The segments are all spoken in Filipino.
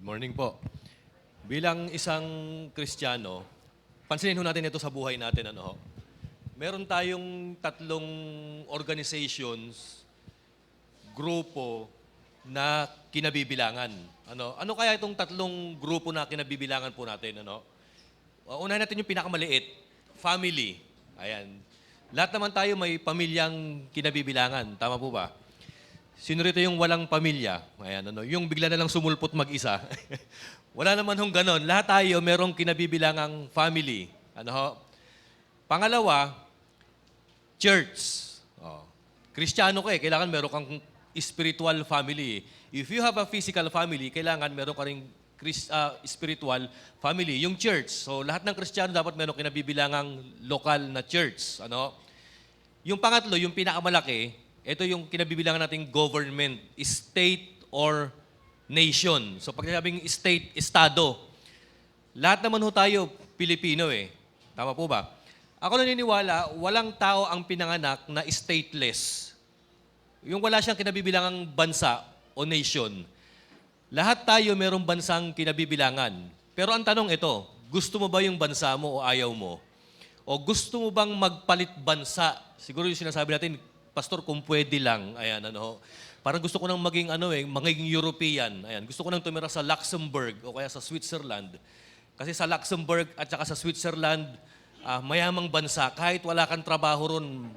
Morning po. Bilang isang Kristiyano, pansinin ho natin ito sa buhay natin. Meron tayong tatlong organizations, grupo na kinabibilangan. Ano kaya itong tatlong grupo na kinabibilangan po natin? Unahin natin yung pinakamaliit, family. Ayan. Lahat naman tayo may pamilyang kinabibilangan. Tama po ba? Sino rito yung walang pamilya? Ayan, yung bigla na lang sumulpot mag-isa. Wala naman hong ganon. Lahat tayo merong kinabibilangang family. Pangalawa, church. Kristiyano ka kailangan meron kang spiritual family. If you have a physical family, kailangan meron ka ring spiritual family, yung church. So lahat ng Kristiyano dapat meron kinabibilangang lokal na church. Yung pangatlo, yung pinakamalaki, ito yung kinabibilangan nating government, state or nation. So pag sinabing state, estado, lahat naman ho tayo Pilipino Tama po ba? Ako naniniwala, walang tao ang pinanganak na stateless. Yung wala siyang kinabibilangang bansa o nation. Lahat tayo merong bansang kinabibilangan. Pero ang tanong ito, gusto mo ba yung bansa mo o ayaw mo? O gusto mo bang magpalit bansa? Siguro yung sinasabi natin, Pastor, kung pwede lang. Ayan, Parang gusto ko nang maging European. Ayan, gusto ko nang tumira sa Luxembourg o kaya sa Switzerland. Kasi sa Luxembourg at saka sa Switzerland, mayamang bansa. Kahit wala kang trabaho ron,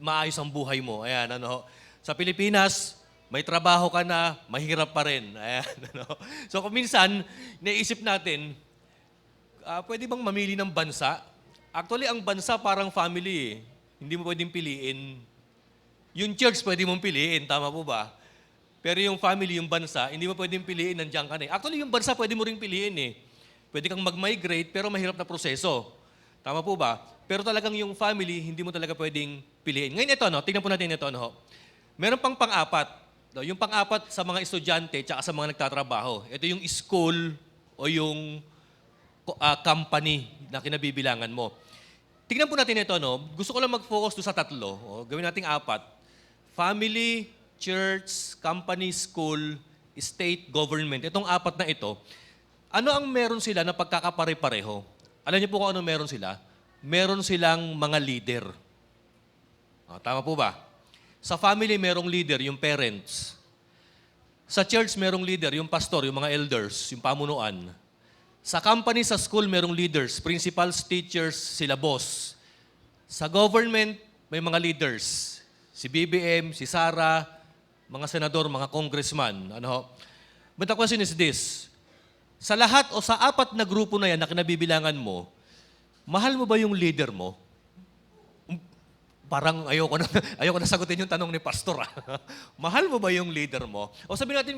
maayos ang buhay mo. Ayan, Sa Pilipinas, may trabaho ka na, mahirap pa rin. Ayan, So kung minsan, naisip natin, pwede bang mamili ng bansa? Actually, ang bansa parang family Hindi mo pwedeng piliin. Yung church, pwede mong piliin. Tama po ba? Pero yung family, yung bansa, hindi mo pwedeng piliin, nandiyan ka na Actually, yung bansa, pwede mo rin piliin Pwede kang mag-migrate, pero mahirap na proseso. Tama po ba? Pero talagang yung family, hindi mo talaga pwedeng piliin. Ngayon ito, tingnan po natin ito. Meron pang pang-apat. Yung pang-apat sa mga estudyante at sa mga nagtatrabaho. Ito yung school o yung company na kinabibilangan mo. Tingnan po natin ito. Gusto ko lang mag-focus sa tatlo. Gawin nating apat. Family, church, company, school, state, government. Itong apat na ito, ano ang meron sila na pagkakapare-pareho? Alam niyo po kung ano meron sila? Meron silang mga leader. Tama po ba? Sa family, merong leader, yung parents. Sa church, merong leader, yung pastor, yung mga elders, yung pamunuan. Sa company, sa school, merong leaders, principals, teachers, sila boss. Sa government, may mga leaders. Si BBM, si Sara, mga senador, mga congressman. But the question is this, sa lahat o sa apat na grupo na yan na kinabibilangan mo, mahal mo ba yung leader mo? Parang ayoko na sagutin yung tanong ni Pastor. Mahal mo ba yung leader mo? O sabihin natin,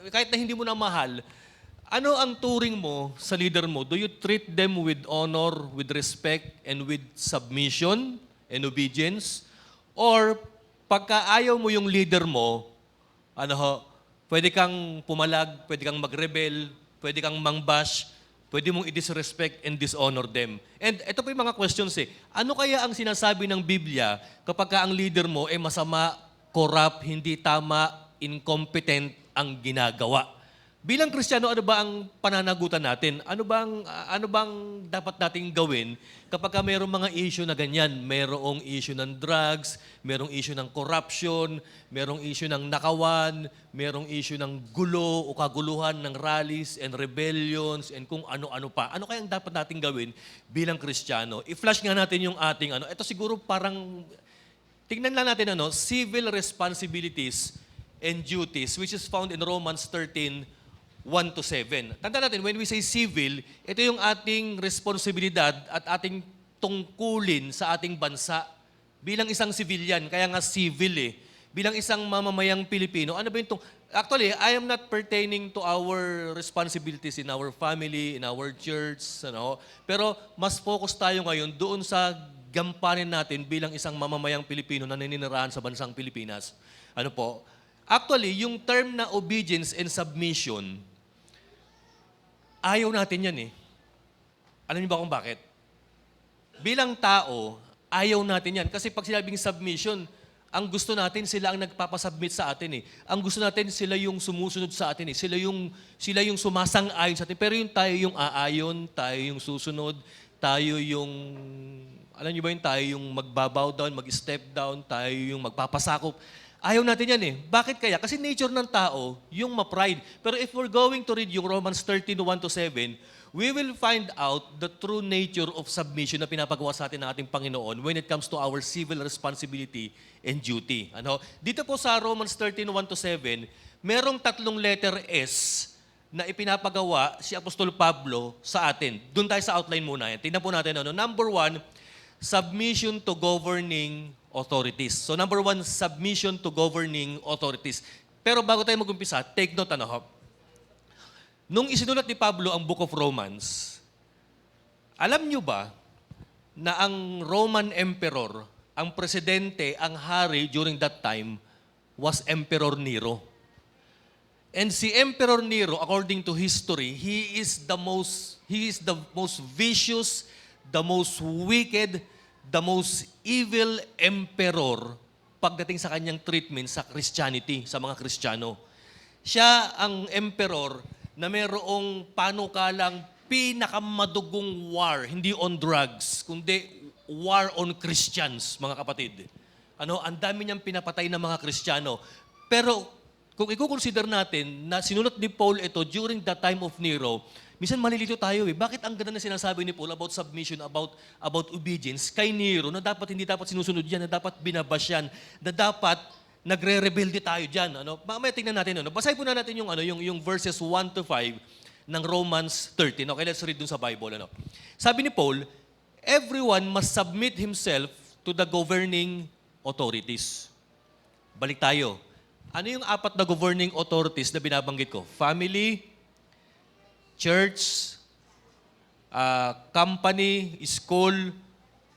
kahit na hindi mo na mahal, ano ang turing mo sa leader mo? Do you treat them with honor, with respect, and with submission and obedience? Or pagka ayaw mo yung leader mo, pwede kang pumalag, pwede kang mag-rebel, pwede kang mangbash, pwede mong i-disrespect and dishonor them. And ito po yung mga questions Ano kaya ang sinasabi ng Biblia kapag ang leader mo ay masama, corrupt, hindi tama, incompetent ang ginagawa? Bilang Kristiyano, ano ba ang pananagutan natin? Ano bang dapat nating gawin kapag mayroong mga issue na ganyan? Mayroong issue ng drugs, mayroong issue ng corruption, mayroong issue ng nakawan, mayroong issue ng gulo o kaguluhan ng rallies and rebellions and kung ano-ano pa. Ano kayang dapat nating gawin bilang Kristiyano? I-flash nga natin yung ating Ito siguro parang, tingnan lang natin civil responsibilities and duties which is found in Romans 13, 1-7. Tandaan natin, when we say civil, ito yung ating responsibilidad at ating tungkulin sa ating bansa. Bilang isang civilian, kaya nga civil Bilang isang mamamayang Pilipino, ano ba yung Actually, I am not pertaining to our responsibilities in our family, in our church, Pero mas focus tayo ngayon doon sa gampanin natin bilang isang mamamayang Pilipino na naninirahan sa bansang Pilipinas. Actually, yung term na obedience and submission, ayaw natin yan Alam niyo ba kung bakit? Bilang tao, ayaw natin yan. Kasi pag sinabing submission, ang gusto natin, sila ang nagpapasubmit sa atin eh. Ang gusto natin, sila yung sumusunod sa atin eh. Sila yung sumasang-ayon sa atin. Pero yung tayo yung aayon, tayo yung susunod, tayo yung, alam niyo ba yun, tayo yung magbabow down, mag-step down, tayo yung magpapasakop. Ayaw natin yan eh. Bakit kaya? Kasi nature ng tao, yung ma-pride. Pero if we're going to read yung Romans 13:1-7, we will find out the true nature of submission na pinapagawa sa atin ng ating Panginoon when it comes to our civil responsibility and duty. Ano? Dito po sa Romans 13:1-7, merong 3 letter S na ipinapagawa si Apostol Pablo sa atin. Doon tayo sa outline muna. Tingnan po natin. Ano? Number 1, submission to governing authorities. So number 1, submission to governing authorities. Pero bago tayo mag-umpisa, take note nung isinulat ni Pablo ang Book of Romans, alam nyo ba na ang Roman Emperor, ang presidente, ang hari during that time was Emperor Nero. And si Emperor Nero, according to history, he is the most vicious, the most wicked, the most evil emperor pagdating sa kanyang treatment sa Christianity, sa mga Kristiyano. Siya ang emperor na mayroong panukalang pinakamadugong war, hindi on drugs, kundi war on Christians, mga kapatid. Ang dami niyang pinapatay ng mga Kristiyano. Pero kung i-consider natin na sinulat ni Paul ito during the time of Nero, minsan malilito tayo eh. Bakit ang ganda na sinasabi ni Paul about submission, about obedience kay Nero, na dapat hindi dapat sinusunod yan, na dapat binabas yan, na dapat nagre-rebelde tayo dyan. Mamaya tingnan natin. Basahin po na natin yung verses 1-5 ng Romans 13. Okay, let's read dun sa Bible. Sabi ni Paul, everyone must submit himself to the governing authorities. Balik tayo. Ano yung 4 na governing authorities na binabanggit ko? Family, church, company, school,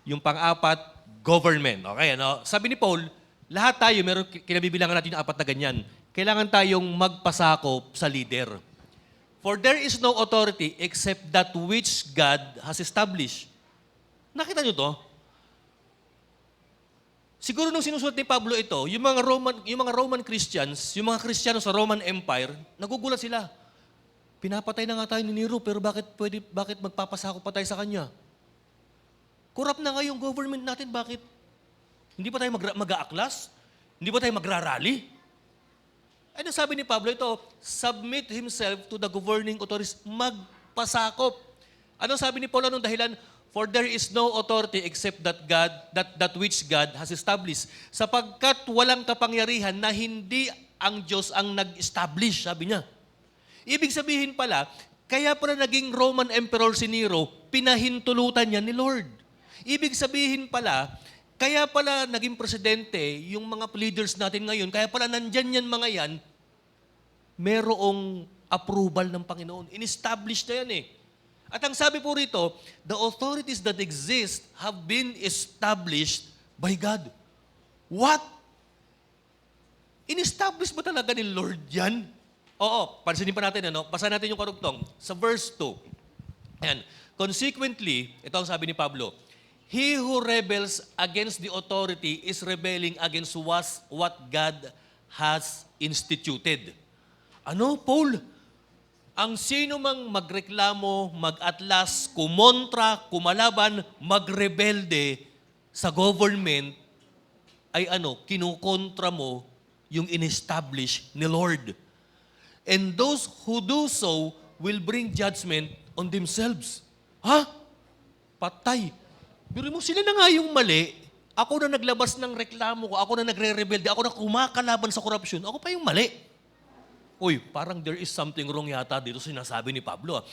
yung pang-4, government. Okay, Sabi ni Paul, lahat tayo, meron kinabibilangan natin yung 4 na ganyan. Kailangan tayong magpasakop sa leader. For there is no authority except that which God has established. Nakita nyo to? Siguro nung sinusulat ni Pablo ito, yung mga Roman Christians, yung mga Kristiyano sa Roman Empire, nagugulat sila. Pinapatay na nga tayo ni Nero, pero bakit magpapasakop pa tayo sa kanya? Corrupt na nga yung government natin, bakit? Hindi pa tayo mag-aaklas? Hindi ba tayo magrarally? Ano sabi ni Pablo ito? Submit himself to the governing authorities. Magpasakop. Ano sabi ni Paul? Anong dahilan? For there is no authority except that which God has established. Sapagkat walang kapangyarihan na hindi ang Diyos ang nag-establish, sabi niya. Ibig sabihin pala, kaya pala naging Roman Emperor si Nero, pinahintulutan niya ni Lord. Ibig sabihin pala, kaya pala naging presidente, yung mga leaders natin ngayon, kaya pala nandyan yan mga yan, merong approval ng Panginoon. In-establish na yan eh. At ang sabi po rito, the authorities that exist have been established by God. What? In-establish ba talaga ni Lord yan? Oo, pansinin pa natin, Basa natin yung karugtong. Sa verse 2. Ayan. Consequently, ito ang sabi ni Pablo, he who rebels against the authority is rebelling against what God has instituted. Ano, Paul? Ang sino mang magreklamo, mag-atlas, kumontra, kumalaban, magrebelde sa government, ay kinukontra mo yung in-establish ni Lord. And those who do so will bring judgment on themselves. Ha? Patay. Pero mo, sila na nga yung mali. Ako na naglabas ng reklamo ko, ako na nagre-rebelde, ako na kumakalaban sa korupsyon, ako pa yung mali. Uy, parang there is something wrong yata dito sinasabi ni Pablo.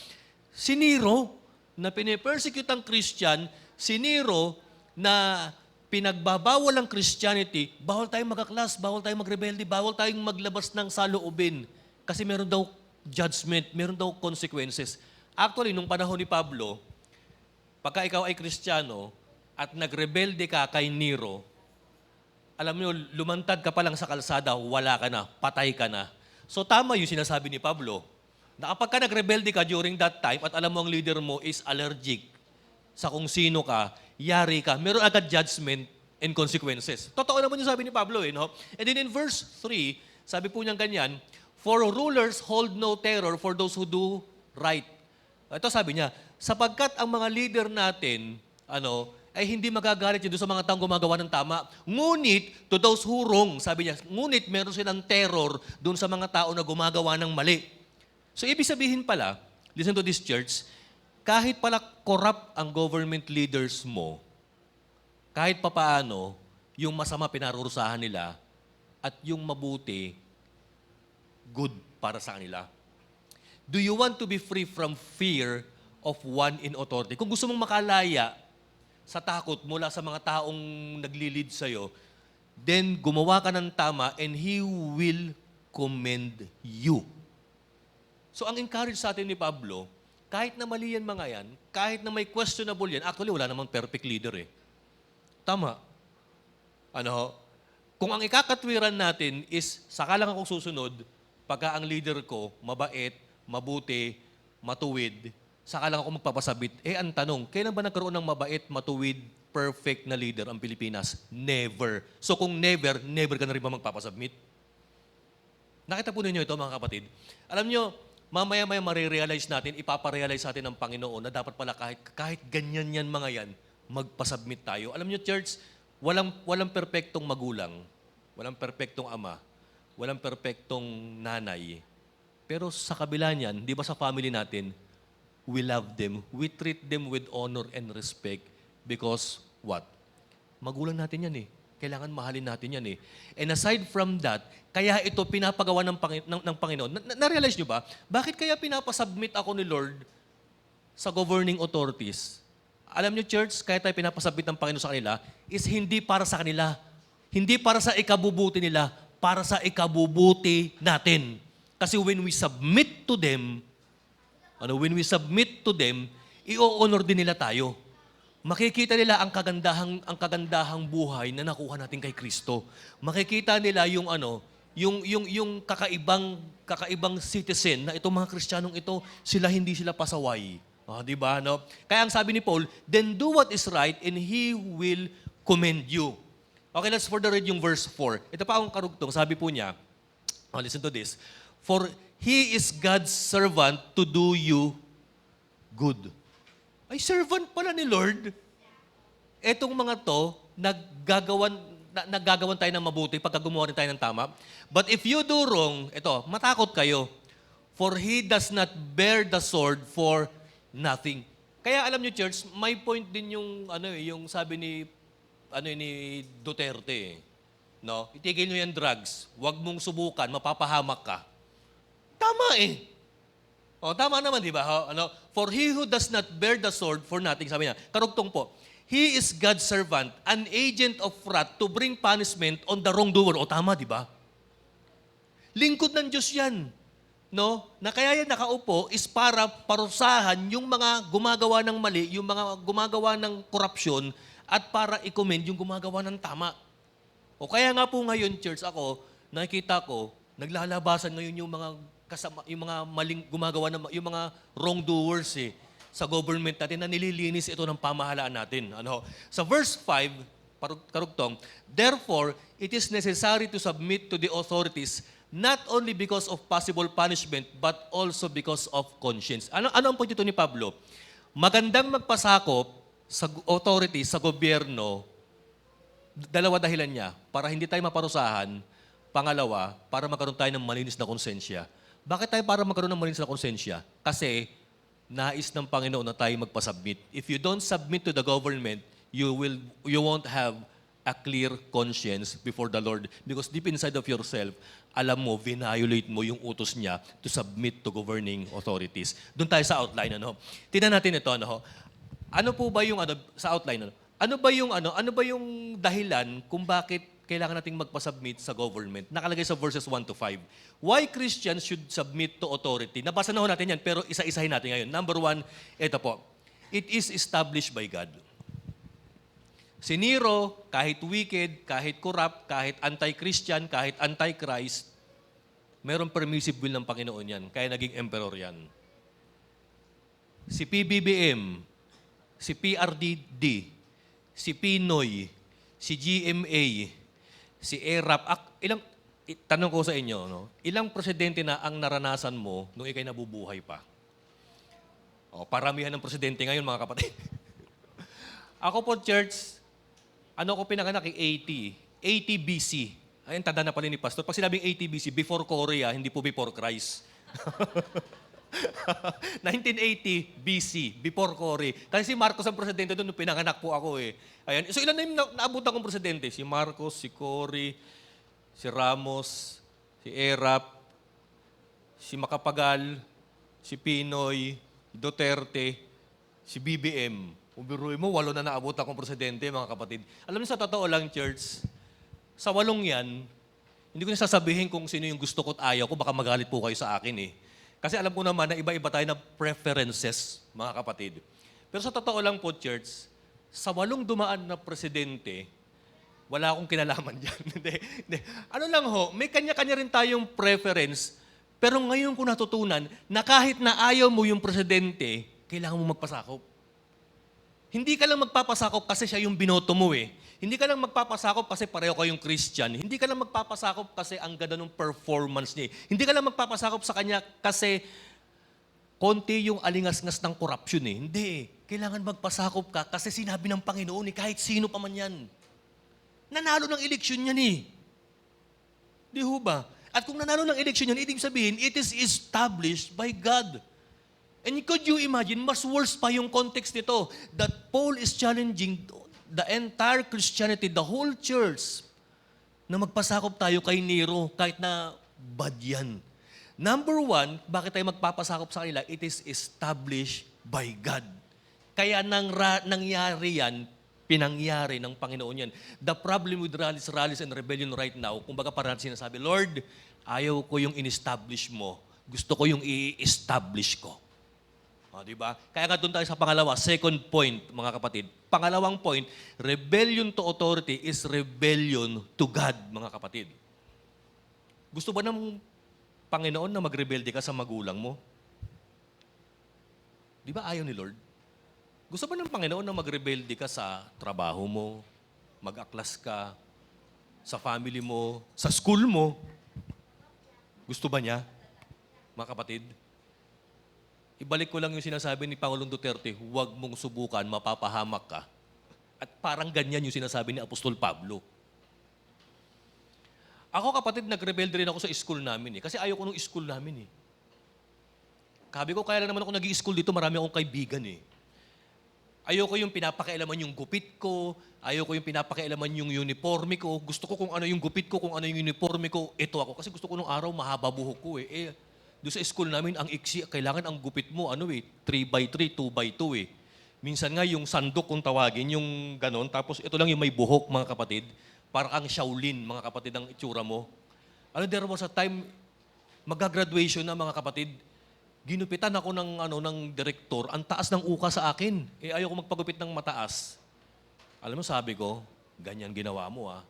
Si Nero, na pinipersecute ang Christian, si Nero, na pinagbabawal ang Christianity, bawal tayong magaklas, bawal tayong magrebelde, bawal tayong maglabas ng saloobin. Kasi meron daw judgment, meron daw consequences. Actually, nung panahon ni Pablo, pagka ikaw ay Kristiyano at nagrebelde ka kay Nero, alam mo, lumantad ka pa lang sa kalsada, wala ka na, patay ka na. So tama yung sinasabi ni Pablo, na kapag ka nagrebelde ka during that time at alam mo ang leader mo is allergic sa kung sino ka, yari ka, meron agad judgment and consequences. Totoo naman yung sabi ni Pablo, eh, no? And then in verse 3, sabi po niyang ganyan, for rulers hold no terror for those who do right. Ito sabi niya, sapagkat ang mga leader natin, ay hindi magagalit yun doon sa mga taong gumagawa ng tama. Ngunit, to those who wrong, sabi niya, ngunit meron silang terror doon sa mga tao na gumagawa ng mali. So, ibig sabihin pala, listen to this church, kahit pala corrupt ang government leaders mo, kahit papaano, yung masama pinarurusahan nila at yung mabuti, good para sa kanila. Do you want to be free from fear of one in authority? Kung gusto mong makalaya sa takot mula sa mga taong naglilid sa'yo, then gumawa ka ng tama and He will commend you. So ang encourage sa atin ni Pablo, kahit na mali yan mga yan, kahit na may questionable yan, actually wala namang perfect leader eh. Tama. Kung ang ikakatwiran natin is, saka lang akong susunod, pagka ang leader ko, mabait, mabuti, matuwid, saka lang ako magpapasabit. Ang tanong, kailan ba nagkaroon ng mabait, matuwid, perfect na leader ang Pilipinas? Never. So kung never, never ka na rin ba magpapasubmit? Nakita po ninyo ito mga kapatid. Alam nyo, mamaya-maya marirealize natin, ipaparealize natin ng Panginoon na dapat pala kahit ganyan yan mga yan, magpasubmit tayo. Alam nyo church, walang perpektong magulang, walang perpektong ama, walang perpektong nanay. Pero sa kabila niyan, di ba sa family natin, we love them. We treat them with honor and respect because what? Magulang natin yan eh. Kailangan mahalin natin yan eh. And aside from that, kaya ito pinapagawa ng Panginoon. Na-realize nyo ba? Bakit kaya pinapasubmit ako ni Lord sa governing authorities? Alam nyo church, kaya tayo pinapasubmit ng Panginoon sa kanila is hindi para sa kanila. Hindi para sa ikabubuti nila, para sa ikabubuti natin. Kasi when we submit to them, i-honor din nila tayo. Makikita nila ang kagandahang buhay na nakuha natin kay Kristo. Makikita nila yung kakaibang citizen na itong mga Kristiyanong ito, hindi sila pasaway. Di ba? No? Kaya ang sabi ni Paul, then do what is right and He will commend you. Okay, let's further read yung verse 4. Ito pa ang karugtong. Sabi po niya, listen to this. For He is God's servant to do you good. Ay, servant pala ni Lord. Etong mga to, naggagawan tayo ng mabuti pagka gumawa rin tayo ng tama. But if you do wrong, matakot kayo. For He does not bear the sword for nothing. Kaya alam niyo church, may point din yung sabi ni Duterte. No? Itigil niyo yung drugs. Huwag mong subukan, mapapahamak ka. Tama eh. Tama naman, di ba? For he who does not bear the sword for nothing, sabi niya, karugtong po, he is God's servant, an agent of wrath to bring punishment on the wrongdoer. Tama, di ba? Lingkod ng Diyos yan. No? Na kaya yan nakaupo is para parusahan yung mga gumagawa ng mali, yung mga gumagawa ng korupsyon, at para i-commend yung gumagawa ng tama. Kaya nga po ngayon, church, nakikita ko, naglalabasan ngayon yung mga maling gumagawa yung mga wrongdoers sa government natin na nililinis ito ng pamahalaan natin. Sa verse 5, karugtong, therefore, it is necessary to submit to the authorities not only because of possible punishment but also because of conscience. Ano ang point ito ni Pablo? Magandang magpasakop sa authorities, sa gobyerno, dalawa dahilan niya, para hindi tayo maparusahan, pangalawa, para magkaroon tayo ng malinis na konsensya. Bakit tayo para magkaroon ng malinis na konsensya? Kasi nais ng Panginoon na tayo magpasubmit. If you don't submit to the government, you won't have a clear conscience before the Lord. Because deep inside of yourself, alam mo, violate mo yung utos niya to submit to governing authorities. Doon tayo sa outline. Tingnan natin ito. Ano po ba yung sa outline? Ano ba yung dahilan kung bakit kailangan nating magpasubmit sa government? Nakalagay sa verses 1 to 5. Why Christians should submit to authority? Nabasa na ho natin yan, pero isa-isahin natin ngayon. Number 1, ito po. It is established by God. Si Nero, kahit wicked, kahit corrupt, kahit anti-Christian, kahit anti-Christ, mayroong permissive will ng Panginoon yan. Kaya naging emperor yan. Si PBBM, si PRDD, si Pinoy, si GMA, si ERAP, tanong ko sa inyo, no? Ilang presidente na ang naranasan mo nung ikay nabubuhay pa? O, paramihan ng presidente ngayon, mga kapatid. Ako po, church, ko pinanganak? 80 BC. Ayun, tanda na pala ni Pastor. Pag sinabing 80 BC, before Korea, hindi po before Christ. 1980 BC, before Cory. Kasi si Marcos ang presidente doon, nung pinanganak po ako eh. Ayan. So ilan na yung naabutan kong presidente? Si Marcos, si Cory, si Ramos, si Erap, si Macapagal, si Pinoy, Duterte, si BBM. Kung biruin mo, 8 na naabutan kong presidente, mga kapatid. Alam niyo, sa totoo lang, church, sa 8 yan, hindi ko na sasabihin kung sino yung gusto ko at ayaw ko, baka magalit po kayo sa akin eh. Kasi alam ko naman na iba-iba tayo na preferences, mga kapatid. Pero sa totoo lang po, church, sa 8 dumaan na presidente, wala akong kinalaman dyan. Hindi. Ano lang ho, may kanya-kanya rin tayong preference, pero ngayon ko natutunan na kahit na ayaw mo yung presidente, kailangan mo magpasakop. Hindi ka lang magpapasakop kasi siya yung binoto mo eh. Hindi ka lang magpapasakop kasi pareho kayong Christian. Hindi ka lang magpapasakop kasi ang ganda ng performance niya. Hindi ka lang magpapasakop sa kanya kasi konti yung alingas-ngas ng corruption eh. Hindi. Kailangan magpasakop ka kasi sinabi ng Panginoon eh, kahit sino pa man yan. Nanalo ng eleksyon yan eh. Di ho ba? At kung nanalo ng eleksyon yan, ibig sabihin, it is established by God. And could you imagine, mas worse pa yung context nito, that Paul is challenging the entire Christianity, the whole church, na magpasakop tayo kay Nero, kahit na bad yan. Number 1, bakit tayo magpapasakop sa kanila? It is established by God. Kaya nangyari yan, pinangyari ng Panginoon yan. The problem with rallies and rebellion right now, kumbaga parang sinasabi, Lord, ayaw ko yung in-establish mo. Gusto ko yung i-establish ko. O, diba? Kaya nga doon tayo sa pangalawa, second point, mga kapatid. Pangalawang point, rebellion to authority is rebellion to God, mga kapatid. Gusto ba ng Panginoon na magrebelde ka sa magulang mo? Di ba ayaw ni Lord? Gusto ba ng Panginoon na magrebelde ka sa trabaho mo, mag-aklas ka, sa family mo, sa school mo? Gusto ba niya, mga kapatid? Ibalik ko lang yung sinasabi ni Pangulong Duterte, huwag mong subukan, mapapahamak ka. At parang ganyan yung sinasabi ni Apostol Pablo. Ako kapatid, nagrebelde rin ako sa school namin eh. Kasi ayaw ko nung school namin eh. Sabi ko, kaya lang naman ako nag-i-school dito, marami akong kaibigan eh. Ayaw ko yung pinapakialaman yung gupit ko, ayaw ko yung pinapakialaman yung uniforme ko. Gusto ko kung ano yung gupit ko, kung ano yung uniforme ko, ito ako. Kasi gusto ko nung araw mahaba buhok ko eh. Doon sa school namin, ang iksi, kailangan ang gupit mo, 3x3, 2x2 eh. Minsan nga yung sandok kung tawagin, yung ganon, tapos ito lang yung may buhok, mga kapatid. Parang ang Shaolin, mga kapatid, ang itsura mo. There was a time, mag-graduation na, mga kapatid, ginupitan ako ng direktor, ang taas ng uka sa akin. Ayaw ko magpagupit ng mataas. Alam mo, sabi ko, ganyan ginawa mo ah.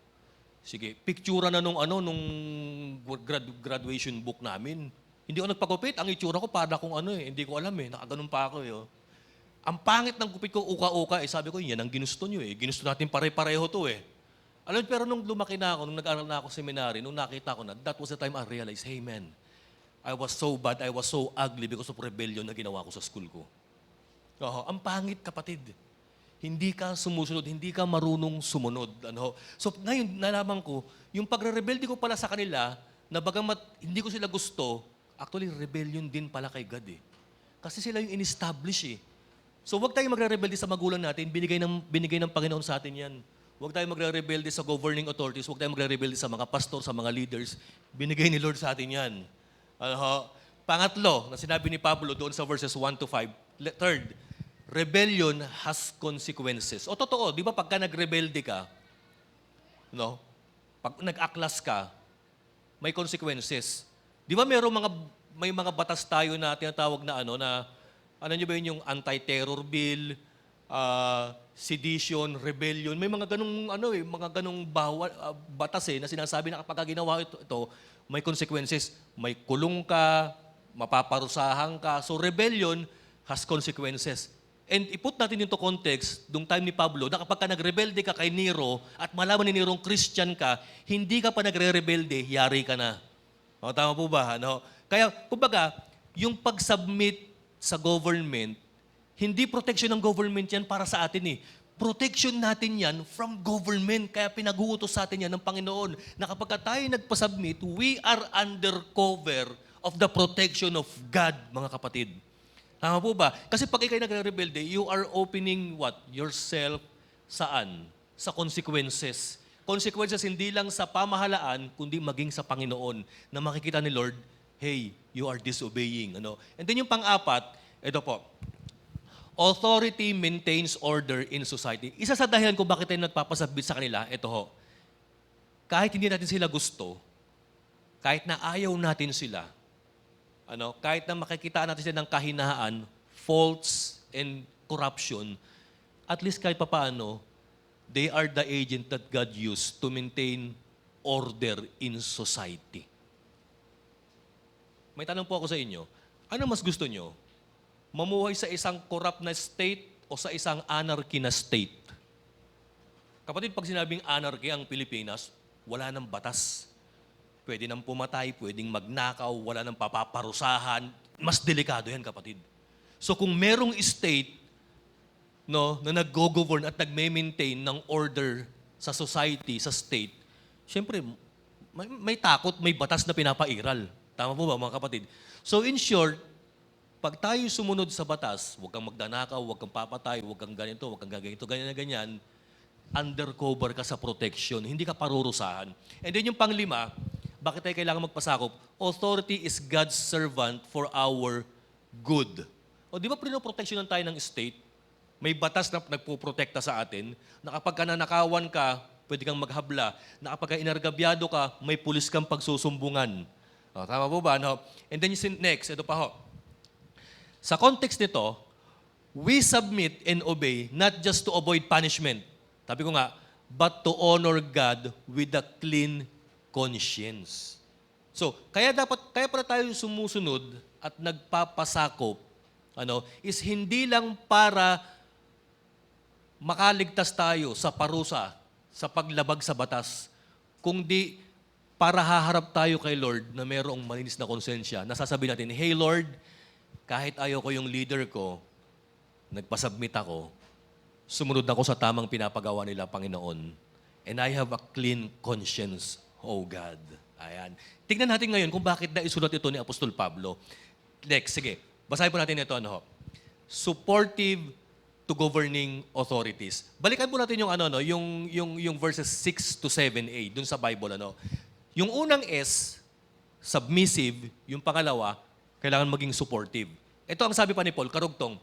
Sige, picture na nung graduation book namin. Hindi ko nagpagupit. Ang itsura ko para kung hindi ko alam eh. Nakaganon pa ako eh. Ang pangit ng gupit ko, uka-uka, sabi ko, yan ang ginusto nyo eh. Ginusto natin pare-pareho to eh. Alam, pero nung lumaki na ako, nung nag-aral na ako seminary, nung nakita ko na, that was the time I realized, hey man, I was so bad, I was so ugly because of rebellion na ginawa ko sa school ko. Ang pangit, kapatid. Hindi ka sumusunod, hindi ka marunong sumunod. So ngayon, nalaman ko, yung pagre-rebelde ko pala sa kanila, na bagamat hindi ko sila gusto, actually, rebellion din pala kay God eh. Kasi sila yung in-establish eh. So huwag tayong magre-rebelde sa magulang natin, binigay ng Panginoon sa atin yan. Huwag tayong magre-rebelde sa governing authorities, huwag tayong magre-rebelde sa mga pastor, sa mga leaders. Binigay ni Lord sa atin yan. Pangatlo, na sinabi ni Pablo doon sa verses 1 to 5. Third, rebellion has consequences. O totoo, di ba pagka nag-rebelde ka, pag nag-aklas ka, may consequences. Di ba may mga batas tayo na tinatawag na ano nyo ba yun, yung anti-terror bill, sedition, rebellion, may mga ganung mga ganung batas na sinasabi na kapag ginawa ito, may consequences. May kulong ka, mapaparusahan ka. So rebellion has consequences. And iput natin into context, dung time ni Pablo, na kapag ka nagrebelde ka kay Nero at malaman ni Nerong Christian ka, hindi ka pa nagre-rebelde, yari ka na. O, tama po ba? Ano? Kaya, kumbaga, yung pag-submit sa government, hindi protection ng government yan para sa atin eh. Protection natin yan from government. Kaya pinag-uutos sa atin yan ng Panginoon na kapag tayo nagpa-submit, we are under cover of the protection of God, mga kapatid. Tama po ba? Kasi pag ikay nagre-rebelde, you are opening what? Yourself saan? Sa consequences. Consequences hindi lang sa pamahalaan, kundi maging sa Panginoon na makikita ni Lord, hey, you are disobeying. Ano? And then yung pang-apat, ito po, authority maintains order in society. Isa sa dahilan kung bakit tayo nagpapasabit sa kanila, ito ho, kahit hindi natin sila gusto, kahit na ayaw natin sila, kahit na makikita natin sila ng kahinaan, faults, and corruption, at least kahit papaano, they are the agent that God used to maintain order in society. May tanong po ako sa inyo, ano mas gusto nyo? Mamuhay sa isang corrupt na state o sa isang anarchy na state? Kapatid, pag sinabing anarchy ang Pilipinas, wala nang batas. Pwede nang pumatay, pwedeng magnakaw, wala nang papaparusahan. Mas delikado yan, kapatid. So kung merong state na nag-go-govern at nag-maintain ng order sa society, sa state, syempre, may takot, may batas na pinapairal. Tama po ba, mga kapatid? So in short, pag tayo sumunod sa batas, huwag kang magdanakaw, huwag kang papatay, huwag kang ganito, huwag kang gaganito, ganyan na ganyan, undercover ka sa protection, hindi ka parurusahan. And then yung panglima, bakit tayo kailangan magpasakop? Authority is God's servant for our good. O di ba pinoproteksyonan tayo ng state? May batas na nagpuprotekta sa atin, na kapag nanakawan ka, pwede kang maghabla, na kapag inargabyado ka, may pulis kang pagsusumbungan. O, tama po ba? No? And then next, ito pa ho. Sa context nito, we submit and obey not just to avoid punishment. Sabi ko nga, but to honor God with a clean conscience. So, kaya pala tayo sumusunod at nagpapasakop, is hindi lang para makaligtas tayo sa parusa, sa paglabag sa batas, kundi para haharap tayo kay Lord na mayroong malinis na konsensya. Nasasabi natin, hey Lord, kahit ayaw ko yung leader ko, nagpasubmit ako, sumunod ako sa tamang pinapagawa nila, Panginoon. And I have a clean conscience, oh God. Ayan. Tignan natin ngayon kung bakit naisulat ito ni Apostol Pablo. Next, sige. Basahin po natin ito. Supportive to governing authorities. Balikan po natin yung verses 6 to 7a dun sa Bible. Yung unang S, submissive. Yung pangalawa, kailangan maging supportive. Ito ang sabi pa ni Paul, karugtong,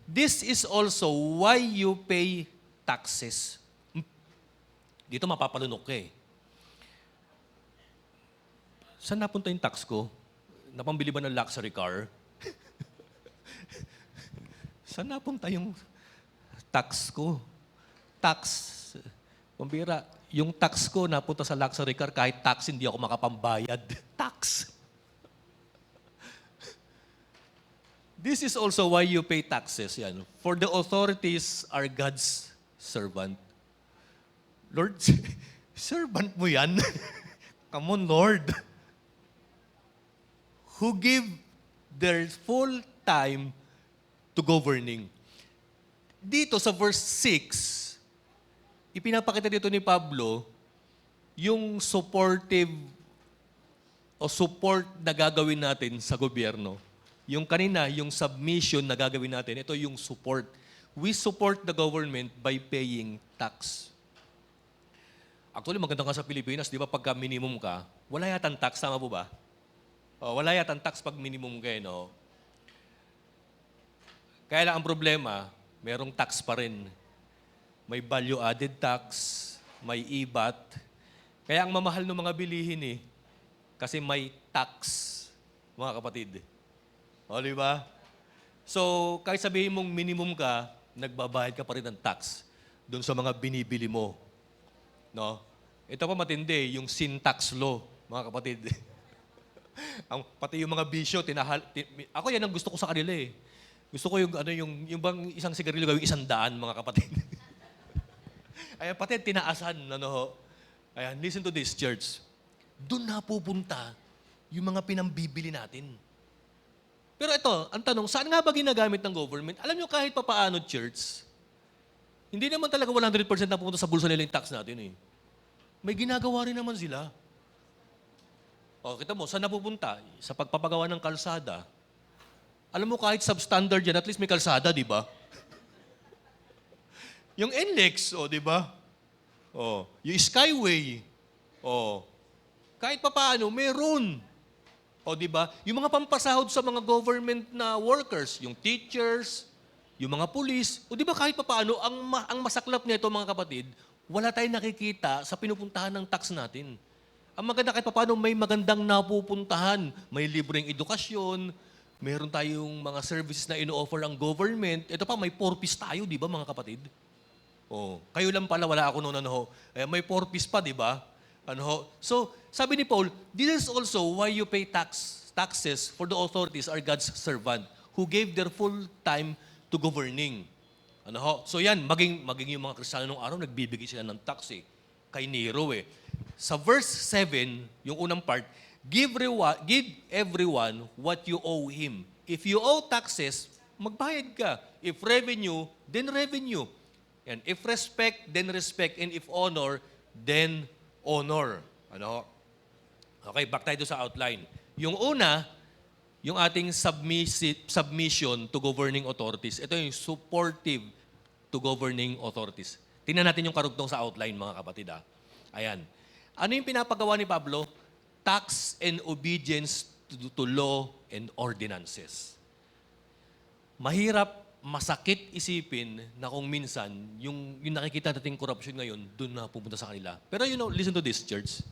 this is also why you pay taxes. Dito mapapalunok ka eh. Saan napunta yung tax ko? Napambili ba ng luxury car? Saan napunta yung tax ko? Tax. Pambira, yung tax ko napunta sa luxury car, kahit tax hindi ako makapambayad. Tax. This is also why you pay taxes. Yan. For the authorities are God's servant. Lord, servant mo yan? Come on, Lord. Who give their full time to governing. Dito sa verse 6, ipinapakita dito ni Pablo yung supportive o support na gagawin natin sa gobyerno. Yung kanina, yung submission na gagawin natin, ito yung support. We support the government by paying tax. Actually, maganda nga sa Pilipinas, di ba, pagka minimum ka, wala yatang tax, tama po ba? Wala yatang tax pag minimum ka, no? Kaya lang ang problema, merong tax pa rin. May value-added tax, may IVAT. Kaya ang mamahal ng mga bilihin kasi may tax, mga kapatid. O, di ba? So, kahit sabihin mong minimum ka, nagbabayad ka pa rin ng tax doon sa mga binibili mo. No? Ito pa matindi, yung sin tax law, mga kapatid. Pati yung mga bisyo, ako yan ang gusto ko sa kanila eh. Gusto ko yung bang isang sigarilyo gawing 100, mga kapatid. Ayan, pati tinaasan, ano ho. Ayan, listen to this, church. Doon na pupunta yung mga pinambibili natin. Pero ito, ang tanong, saan nga ba ginagamit ng government? Alam nyo, kahit papaano, church, hindi naman talaga 100% na pupunta sa bulsa nila yung tax natin eh. May ginagawa rin naman sila. O, kita mo, saan napupunta? Sa pagpapagawa ng kalsada. Alam mo, kahit substandard yan, at least may kalsada, di ba? Yung NLEX, di ba? Yung Skyway. Kahit papaano, meron. Di ba? Yung mga pampasahod sa mga government na workers, yung teachers, yung mga pulis, di ba kahit papaano, ang masaklap nito, mga kapatid, wala tayong nakikita sa pinupuntahan ng tax natin. Ang maganda kahit papaano, may magandang napupuntahan. May libreng edukasyon, meron tayong mga services na ino-offer ang government. Ito pa, may purpose tayo, di ba mga kapatid? Kayo lang pala, wala ako noon, may purpose pa, di ba? So, sabi ni Paul, this is also why you pay taxes, for the authorities are God's servant, who gave their full time to governing. So yan, maging yung mga Kristiyano nung araw, nagbibigay sila ng tax kay Nero Sa verse 7, yung unang part, give everyone what you owe him. If you owe taxes, magbayad ka. If revenue, then revenue. And if respect, then respect. And if honor, then honor. Okay, back tayo sa outline. Yung una, yung ating submission to governing authorities. Ito yung supportive to governing authorities. Tingnan natin yung karugtong sa outline, mga kapatid. Ayan. Ano yung pinapagawa ni Pablo? Tax and obedience to law and ordinances. Mahirap, masakit isipin na kung minsan, yung nakikita nating corruption ngayon, doon na pupunta sa kanila. Pero listen to this, church.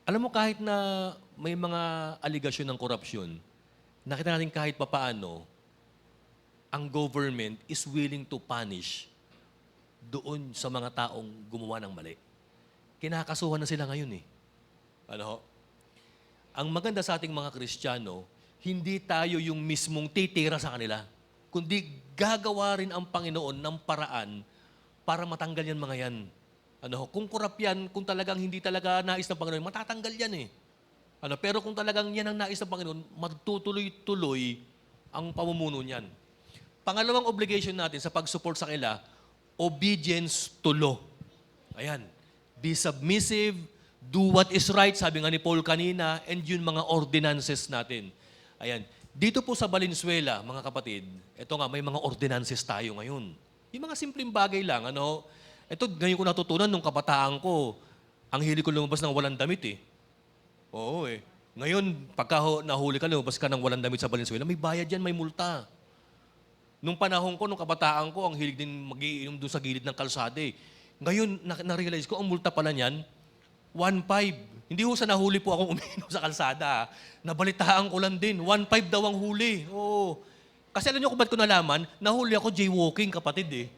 Alam mo, kahit na may mga aligasyon ng corruption, nakita natin kahit papaano, ang government is willing to punish doon sa mga taong gumawa ng mali. Kinakasuhan na sila ngayon Ang maganda sa ating mga Kristiyano, hindi tayo yung mismong titira sa kanila, kundi gagawa rin ang Panginoon ng paraan para matanggal yan mga yan. Kung korap yan, kung talagang hindi talaga nais ng Panginoon, matatanggal yan pero kung talagang yan ang nais ng Panginoon, magtutuloy-tuloy ang pamumuno niyan. Pangalawang obligation natin sa pag-support sa kanila, obedience to law. Ayan. Be submissive, do what is right, sabi nga ni Paul kanina, and yun mga ordinances natin. Ayan. Dito po sa Valenzuela, mga kapatid, ito nga, may mga ordinances tayo ngayon. Yung mga simpleng bagay lang, Ito, ngayon ko natutunan nung kabataan ko, ang hilig ko lumabas ng walang damit Ngayon, pagka nahuli ka, lumabas ka ng walang damit sa Valenzuela, may bayad yan, may multa. Nung panahon ko, nung kabataan ko, ang hilig din mag-iinom doon sa gilid ng kalsada Ngayon, na-realize ko, ang multa pala niyan, 1.5. Hindi sa nahuli po akong umiinom sa kalsada. Nabalitaan ko lang din. 1.5 daw ang huli. Kasi alam niyo kung ba't ko nalaman? Nahuli ako jaywalking, kapatid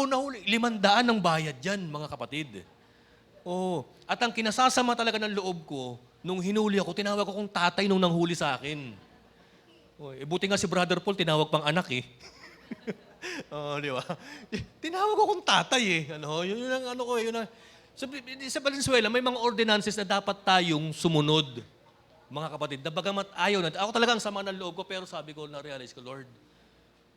nahuli. 500 ang bayad dyan, mga kapatid. At ang kinasasama talaga ng loob ko, nung hinuli ako, tinawag akong tatay nung nanghuli sa akin. Buti nga si Brother Paul, tinawag pang anak di ba? Tinawag akong tatay Yun ang yun ang... Sa Valenzuela, may mga ordinances na dapat tayong sumunod. Mga kapatid, na bagamat ayaw natin. Ako talagang sama ng loob ko, pero sabi ko, na-realize ko, Lord,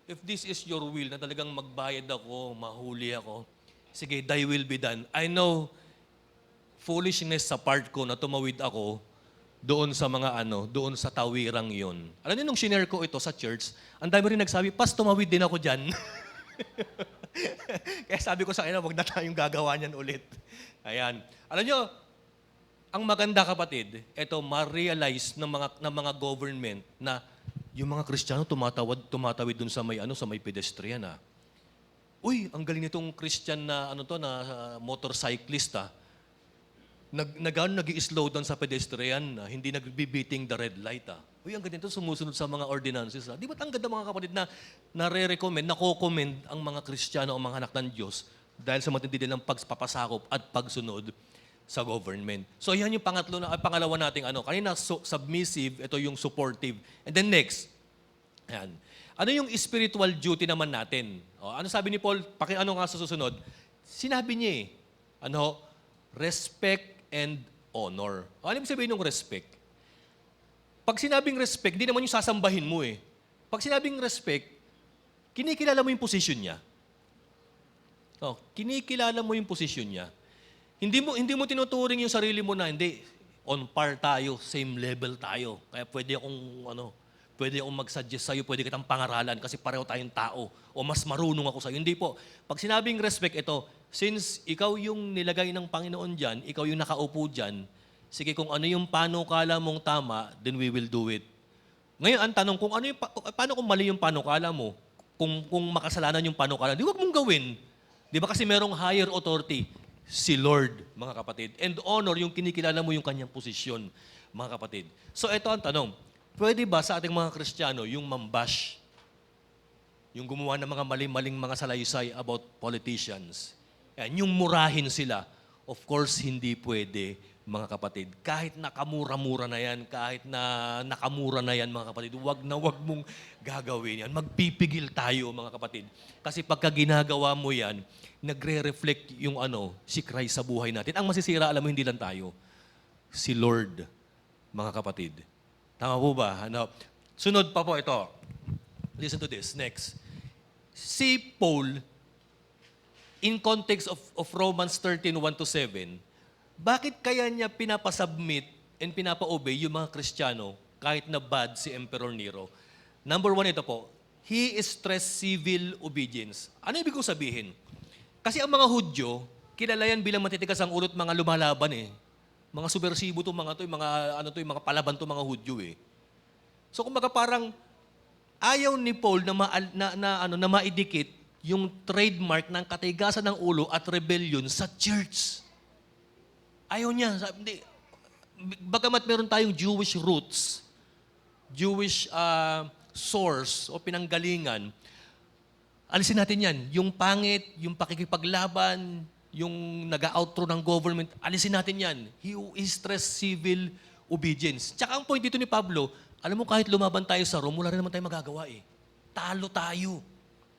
if this is your will, na talagang magbayad ako, mahuli ako, sige, thy will be done. I know foolishness sa part ko na tumawid ako doon sa mga doon sa tawirang yon. Alam niyo, nung shinare ko ito sa church, ang dami rin nagsabi, Pas, tumawid din ako dyan. Kaya sabi ko sa kanila, wag na tayong gagawa niyan ulit. Ayan. Alam niyo, ang maganda kapatid, ito ma-realize ng mga government na yung mga Kristiyano tumatawid dun sa may pedestrian Uy, ang galing nitong Christian na motorcyclist nag-i-slow down sa pedestrian hindi nagbibiting the red light Uy, ang ganito sumusunod sa mga ordinances Di ba't ang ganda mga kapatid na nare-recommend, nako-commend ang mga Kristiyano, ang mga anak ng Diyos dahil sa matindi ng pagpapasakop at pagsunod sa government. So yan yung pangalawa nating kanina submissive, ito yung supportive. And then next, ayan. Ano yung spiritual duty naman natin? O, ano sabi ni Paul? Pakiano nga sa susunod? Sinabi niya respect and honor. O, ano ibig sabihin ng respect? Pag sinabing respect, hindi naman yung sasambahin mo eh. Pag sinabing respect, kinikilala mo yung posisyon niya. O, kinikilala mo yung posisyon niya. Hindi mo tinuturing yung sarili mo na, hindi, on par tayo, same level tayo. Kaya pwede akong mag-suggest sa'yo, pwede kitang pangaralan kasi pareho tayong tao o mas marunong ako sa'yo. Hindi po. Pag sinabing respect, ito, since ikaw yung nilagay ng Panginoon dyan, ikaw yung nakaupo dyan, sige, kung ano yung panukala mong tama, then we will do it. Ngayon, ang tanong, paano kung mali yung panukala mo? Kung makasalanan yung panukala, di wag mong gawin. Di ba kasi merong higher authority? Si Lord, mga kapatid. And honor, yung kinikilala mo yung kanyang posisyon, mga kapatid. So, ito ang tanong. Pwede ba sa ating mga Kristiyano yung mambash, yung gumawa ng mga mali-maling mga salaysay about politicians, yung murahin sila? Of course, hindi pwede, mga kapatid. Kahit nakamura-mura na yan, kahit na nakamura na yan, mga kapatid, wag mong gagawin yan. Magpipigil tayo, mga kapatid. Kasi pagka ginagawa mo yan, nagre-reflect yung si Christ sa buhay natin. Ang masisira, alam mo, hindi lang tayo. Si Lord, mga kapatid. Tama po ba? Sunod pa po ito. Listen to this. Next. Si Paul, in context of Romans 13:1-7, bakit kaya niya pinapasubmit and pinapa-obey yung mga Kristiyano kahit na bad si Emperor Nero? Number 1 ito po, he stressed civil obedience. Ano ibig kong sabihin? Kasi ang mga Hudyo, kilala yan bilang matitigas ang ulot mga lumalaban eh. Mga subversibo to mga mga palaban to mga Hudyo eh. So kumbaga parang ayaw ni Paul na maidikit yung trademark ng katigasan ng ulo at rebellion sa church. Ayaw niya. Bagamat meron tayong Jewish roots, Jewish source o pinanggalingan, alisin natin yan. Yung pangit, yung pakikipaglaban, yung nag-outro ng government, alisin natin yan. He stressed civil obedience. Tsaka ang point dito ni Pablo, alam mo kahit lumaban tayo sa Rome, wala rin naman tayo magagawa eh. Talo tayo.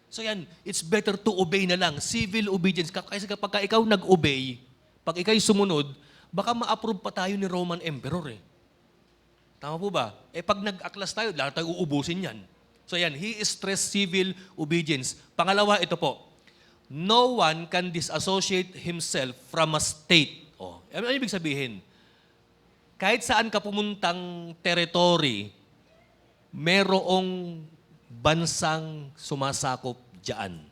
So yan, it's better to obey na lang. Civil obedience. Kasi kapag ikaw nag-obey, pag ikaw'y sumunod, baka ma-approve pa tayo ni Roman Emperor eh. Tama po ba? Pag nag-aklas tayo, lahat tayo uubusin yan. So yan, he stressed civil obedience. Pangalawa, ito po. No one can disassociate himself from a state. Ano ibig sabihin? Kahit saan ka pumuntang territory, merong bansang sumasakop dyan.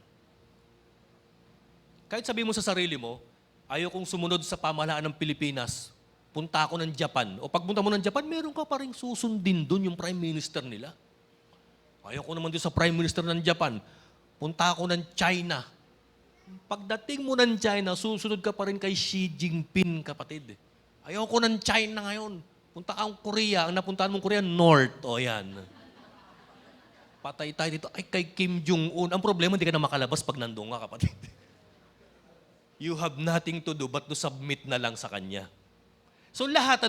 Kahit sabihin mo sa sarili mo, ayaw kong sumunod sa pamahalaan ng Pilipinas, punta ako ng Japan. O pagpunta mo ng Japan, meron ka pa rin susundin doon yung Prime Minister nila. Ayaw ko naman doon sa Prime Minister ng Japan. Punta ako ng China. Pagdating mo ng China, susunod ka pa rin kay Xi Jinping, kapatid. Ayaw ko ng China ngayon. Punta kang Korea. Ang napuntahan mong Korea, North. O yan. Patay tayo dito. Ay, kay Kim Jong-un. Ang problema, hindi ka na makalabas pag nandun ka, kapatid. You have nothing to do but to submit na lang sa Kanya. So lahat,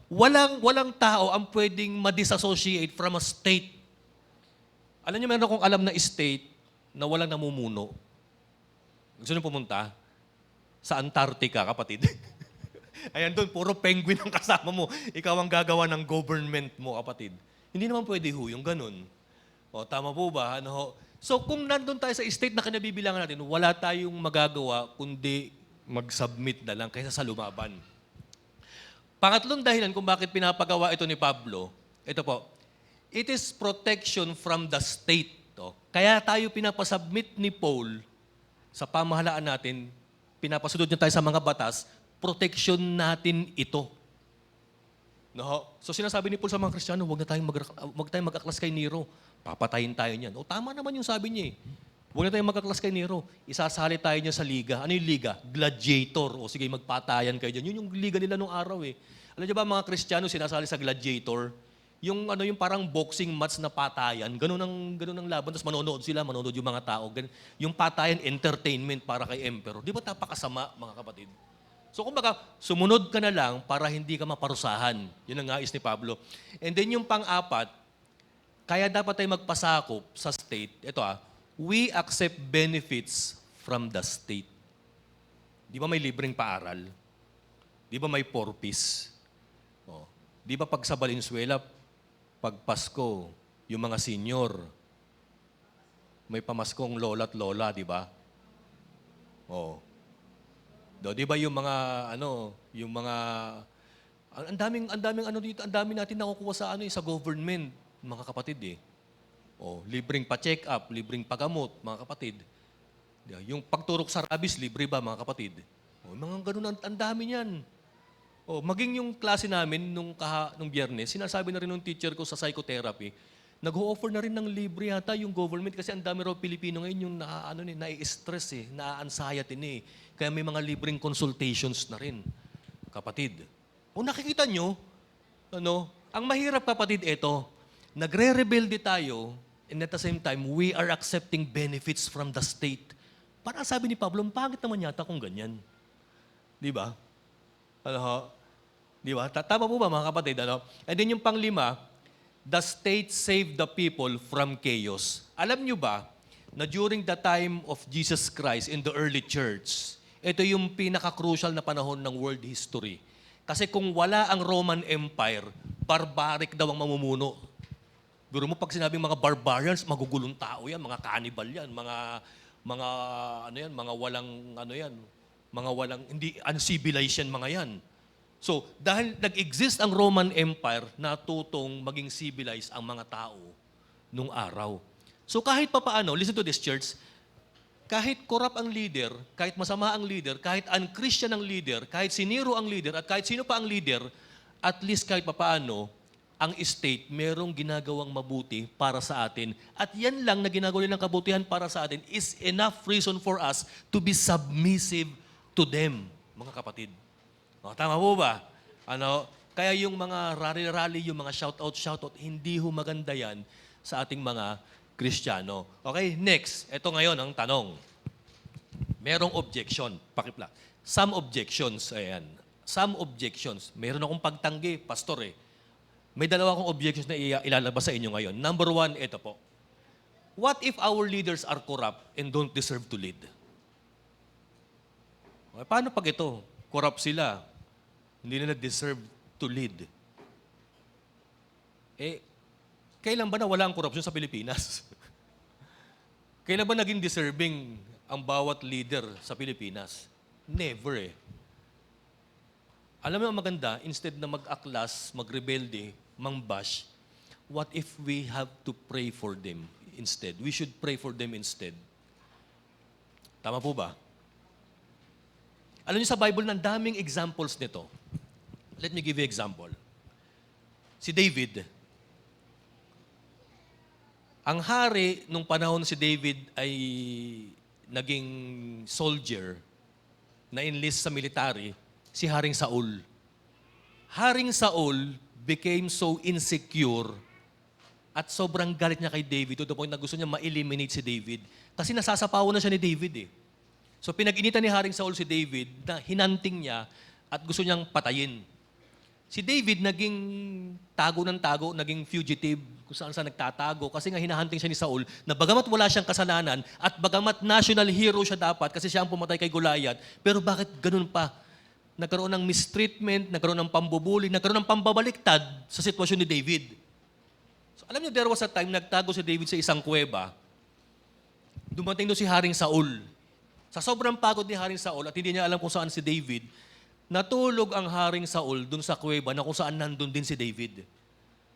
walang tao ang pwedeng ma-disassociate from a state. Alam niyo, meron akong alam na state na walang namumuno. Gusto niyo pumunta? Sa Antarctica, kapatid. Ayan doon, puro penguin ang kasama mo. Ikaw ang gagawa ng government mo, kapatid. Hindi naman pwede yung ganun. Tama po ba? So kung nandun tayo sa state na kinabibilangan natin, wala tayong magagawa kundi mag-submit na lang kaysa sa lumaban. Pangatlong dahilan kung bakit pinapagawa ito ni Pablo, ito po, it is protection from the state. Kaya tayo pinapasubmit ni Paul sa pamahalaan natin, pinapasunod niya tayo sa mga batas, protection natin ito. So sinasabi ni Paul sa mga Kristiyano, huwag tayong mag-aklas kay Nero. Papatayin tayo niyan. Tama naman yung sabi niya eh. Huwag na tayong mag-aklas kay Nero. Isasali tayo niya sa liga. Ano yung liga? Gladiator. Sige, magpatayan kayo dyan. Yun yung liga nila nung araw eh. Alam niyo ba mga Kristiyano sinasali sa gladiator? Yung parang boxing match na patayan, ganun ang laban, tapos manonood yung mga tao. Yung patayan, entertainment para kay Emperor. Di ba napakasama, mga kapatid? So kumbaga, sumunod ka na lang para hindi ka maparusahan. Yun ang nais ni Pablo. And then yung pang-apat, Kaya dapat tayo magpasakop sa state. Ito we accept benefits from the state. Di ba may libreng paaral? Di ba may porpis? Oh. Di ba pag sa Valenzuela, pag Pasko, yung mga senior, may pamaskong lola at lola, di ba? Oh. Di ba yung mga yung mga ang daming dito, ang dami natin nakukuha sa sa government, mga kapatid eh. Oh, libreng pa-check up, libreng pagamot, mga kapatid. Yung pagturok sa rabies, libre ba, mga kapatid? Oh, mga ganun, ang dami niyan. Oh, maging yung klase namin nung Biyernes, sinasabi na rin ng teacher ko sa psychotherapy, nag-o-offer na rin ng libre yata yung government kasi ang dami raw Pilipino ngayon yung nai-stress na-anxiety Kaya may mga libreng consultations na rin, kapatid. O nakikita nyo, ang mahirap kapatid ito, nagre-rebelde tayo and at the same time, we are accepting benefits from the state. Parang sabi ni Pablo, pangit naman yata kung ganyan. Di ba? Di ba? Tama po ba mga kapatid? And then yung panglima, the state saved the people from chaos. Alam nyo ba na during the time of Jesus Christ in the early church, ito yung pinaka-crucial na panahon ng world history. Kasi kung wala ang Roman Empire, barbaric daw ang mamumuno. Biro mo pag sinabing mga barbarians, magugulong tao yan, mga cannibal yan, mga walang, hindi uncivilized yan, mga yan. So, dahil nag-exist ang Roman Empire, natutong maging civilized ang mga tao nung araw. So kahit papaano, listen to this church, kahit corrupt ang leader, kahit masama ang leader, kahit un-Christian ang leader, kahit siniro ang leader, at kahit sino pa ang leader, at least kahit papaano, ang state merong ginagawang mabuti para sa atin. At yan lang na ginagawa nilang kabutihan para sa atin is enough reason for us to be submissive to them, mga kapatid. Tama po ba? Kaya yung mga rally-rally, yung mga shout-out, hindi ho maganda yan sa ating mga Kristiyano. Okay, next. Ito ngayon ang tanong. Merong objection. Pakipla. Some objections. Ayan. Some objections. Meron akong pagtanggi, pastor eh. May dalawa akong objections na ilalabas sa inyo ngayon. Number one, ito po. What if our leaders are corrupt and don't deserve to lead? Paano pag ito? Corrupt sila. Hindi nila deserve to lead. Kailan ba nawala ang korupsyon sa Pilipinas? Kailan ba naging deserving ang bawat leader sa Pilipinas? Never eh. Alam mo ang maganda, instead na mag-aklas, magrebelde, mangbash, what if we have to pray for them instead? We should pray for them instead. Tama po ba? Alam niyo sa Bible, ng daming examples nito. Let me give you example. Si David, ang hari nung panahon si David ay naging soldier na enlist sa military, si Haring Saul. Haring Saul became so insecure at sobrang galit niya kay David to the point na gusto niya ma-eliminate si David. Kasi nasasapawan na siya ni David eh. So pinag-initan ni Haring Saul si David na hinanting niya at gusto niyang patayin. Si David naging tago ng tago, naging fugitive kung saan nagtatago kasi nga hinahunting siya ni Saul na bagamat wala siyang kasalanan at bagamat national hero siya dapat kasi siya ang pumatay kay Goliath, pero bakit ganun pa? Nagkaroon ng mistreatment, nagkaroon ng pambubuli, nagkaroon ng pambabaliktad sa sitwasyon ni David. So, alam niyo, there was a time nagtago si David sa isang kuweba. Dumating doon si Haring Saul. Sa sobrang pagod ni Haring Saul at hindi niya alam kung saan si David, natulog ang Haring Saul dun sa kuweba na kung saan nandun din si David.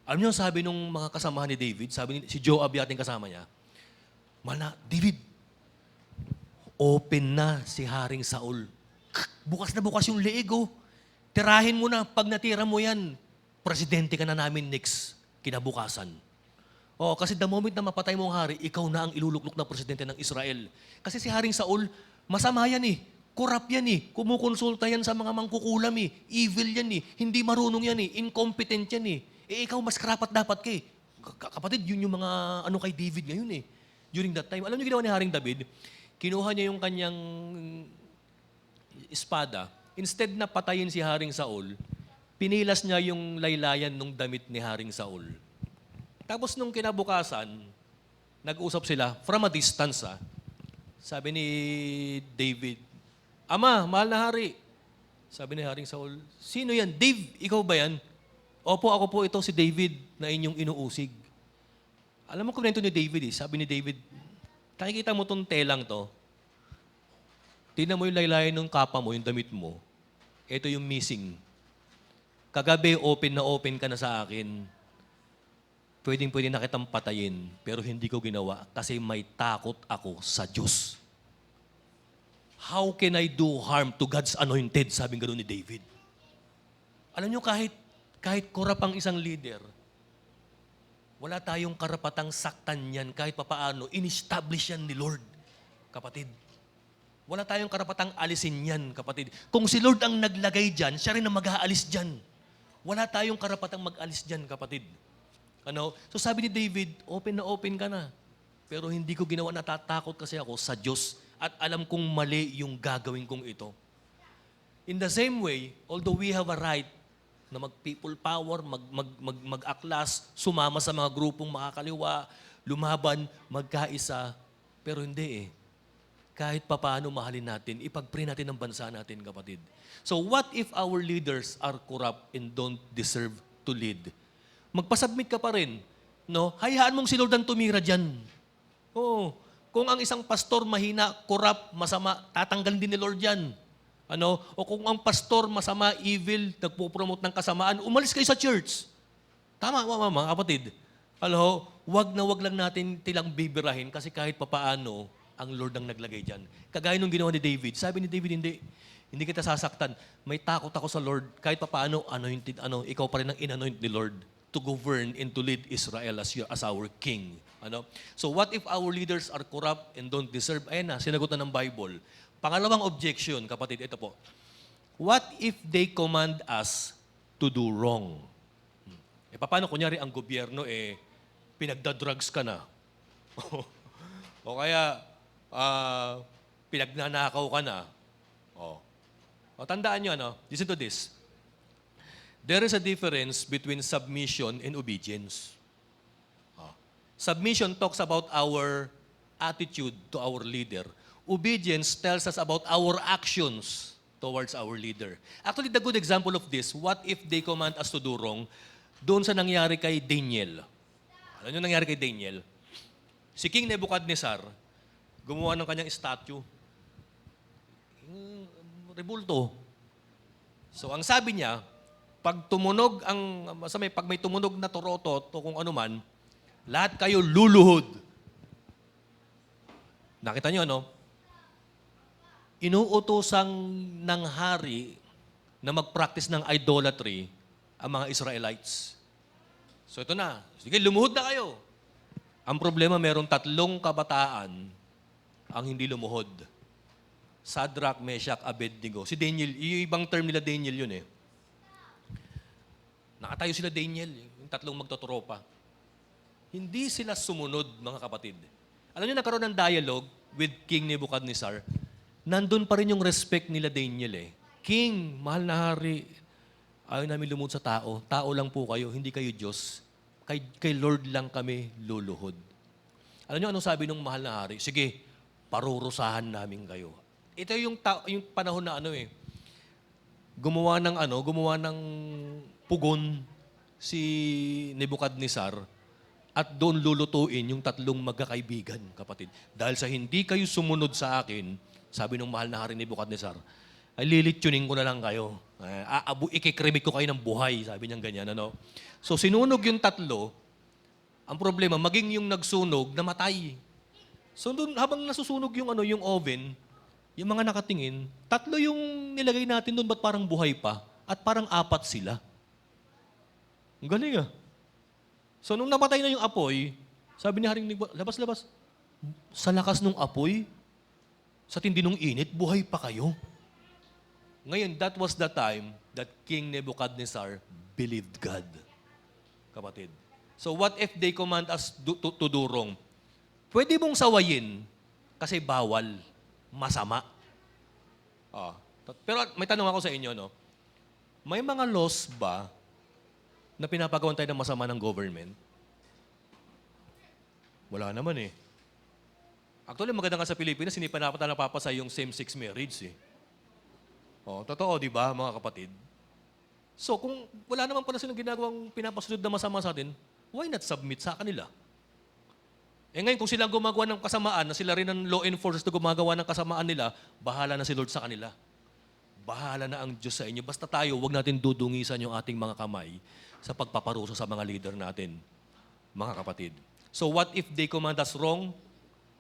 Alam niyo, sabi nung mga kasamahan ni David, si Joab yating kasama niya, David, open na si Haring Saul. Bukas na bukas yung leeg, oh. Tirahin mo na, pag natira mo yan, presidente ka na namin next kinabukasan. Kasi the moment na mapatay mo ang hari, ikaw na ang iluluklok na presidente ng Israel. Kasi si Haring Saul, masama yan eh. Corrupt yan eh. Kumukonsulta yan sa mga mangkukulam eh. Evil yan eh. Hindi marunong yan eh. Incompetent yan eh. Ikaw mas karapat dapat kay. Kapatid, yun yung mga kay David ngayon eh. During that time. Alam niyo ginawa ni Haring David? Kinuha niya yung kanyang espada. Instead na patayin si Haring Saul, pinilas niya yung laylayan ng damit ni Haring Saul. Tapos nung kinabukasan, nag-usap sila from a distance. Sabi ni David, Ama, mahal na hari. Sabi ni Haring Saul, sino yan? Dave, ikaw ba yan? Opo, ako po ito si David na inyong inuusig. Alam mo kung ni David sabi ni David, nakikita mo tong telang to, tingnan mo yung laylayan ng kapa mo, yung damit mo, ito yung missing. Kagabi, open ka na sa akin. Pwede na kitang patayin, pero hindi ko ginawa kasi may takot ako sa Diyos. How can I do harm to God's anointed? Sabing gano'n ni David. Alam nyo, kahit korap ang isang leader, wala tayong karapatang saktan yan kahit papaano. In-establish yan ni Lord, kapatid. Wala tayong karapatang alisin yan, kapatid. Kung si Lord ang naglagay dyan, siya rin ang mag-aalis dyan. Wala tayong karapatang mag-alis dyan, kapatid. So sabi ni David, open na open ka na. Pero hindi ko ginawa, natatakot kasi ako sa Diyos. At alam kong mali yung gagawin kong ito. In the same way, although we have a right na mag-people power, mag-aklas, sumama sa mga grupong makakaliwa, lumaban, magkaisa, pero hindi Kahit papaano mahalin natin, ipag-pray natin ang bansa natin, kapatid. So what if our leaders are corrupt and don't deserve to lead? Magpasubmit ka pa rin. No? Hayaan mong si Lord ang tumira dyan. Oo. Kung ang isang pastor mahina, corrupt, masama, tatanggalin din ni Lord yan. O kung ang pastor masama, evil, nagpo-promote ng kasamaan, umalis kayo sa church. Tama, mga kapatid. Wag lang natin tilang bibirahin kasi kahit papaano, ang Lord ang naglagay dyan. Kagaya nung ginawa ni David. Sabi ni David, hindi kita sasaktan. May takot ako sa Lord. Kahit papaano, ikaw pa rin ang in-anoint ni Lord to govern and to lead Israel as our king. So what if our leaders are corrupt and don't deserve? Ayan na, sinagot na ng Bible. Pangalawang objection, kapatid, ito po. What if they command us to do wrong? Paano kunyari ang gobyerno pinagdadrugs ka na? O kaya pinagnanakaw ka na? O tandaan nyo, listen to this. There is a difference between submission and obedience. Submission talks about our attitude to our leader. Obedience tells us about our actions towards our leader. Actually, the good example of this, what if they command us to do wrong, doon sa nangyari kay Daniel. Ano yung nangyari kay Daniel? Si King Nebuchadnezzar, gumawa ng kanyang statue. Rebulto. So, ang sabi niya, pag may tumunog na torotot o kung ano man, lahat kayo luluhod. Nakita niyo, Inuutosang ng hari na mag-practice ng idolatry ang mga Israelites. So ito na. Sige, lumuhod na kayo. Ang problema, merong 3 kabataan ang hindi lumuhod. Shadrach, Meshach, Abednego. Si Daniel, yung ibang term nila Daniel yun Nakatayo sila Daniel, yung 3 magtotropa. Hindi sila sumunod, mga kapatid. Alam niyo, nagkaroon ng dialogue with King Nebuchadnezzar. Nandun pa rin yung respect nila Daniel King, mahal na hari, ayaw namin lumuhod sa tao. Tao lang po kayo, hindi kayo Diyos. Kay Lord lang kami luluhod. Alam niyo anong sabi ng mahal na hari? Sige, parurusahan namin kayo. Ito yung panahon na gumawa ng pugon si Nebuchadnezzar at doon lulutuin yung 3 magkakaibigan, kapatid. Dahil sa hindi kayo sumunod sa akin, sabi ng mahal na hari Nebuchadnezzar, ay lilitsunin ko na lang kayo. Ikikremit ko kayo ng buhay, sabi niyang ganyan. So sinunog yung 3, ang problema, maging yung nagsunog, namatay. So doon, habang nasusunog yung oven, yung mga nakatingin, 3 yung nilagay natin doon, ba't parang buhay pa? At parang 4 sila. Ang galing So nung namatay na yung apoy, sabi ni Haring Nebuchadnezzar, labas. Sa lakas ng apoy, sa tindi ng init, buhay pa kayo. Ngayon, that was the time that King Nebuchadnezzar believed God. Kapatid. So what if they command us to do wrong? Pwede mong sawayin kasi bawal, masama. Pero may tanong ako sa inyo, May mga laws ba na pinapagawan tayo ng masama ng government? Wala naman eh. Actually, maganda nga sa Pilipinas, hindi pa napapasa yung same-sex marriage eh. Oh, totoo, di ba, mga kapatid? So, kung wala naman pala silang ginagawang pinapasunod na masama sa atin, why not submit sa kanila? Eh ngayon, kung sila ang gumagawa ng kasamaan, na sila rin ang law enforcers na gumagawa ng kasamaan nila, bahala na si Lord sa kanila. Bahala na ang Diyos sa inyo. Basta tayo, huwag natin dudungisan yung ating mga kamay sa pagpaparuso sa mga leader natin, mga kapatid. So what if they command us wrong?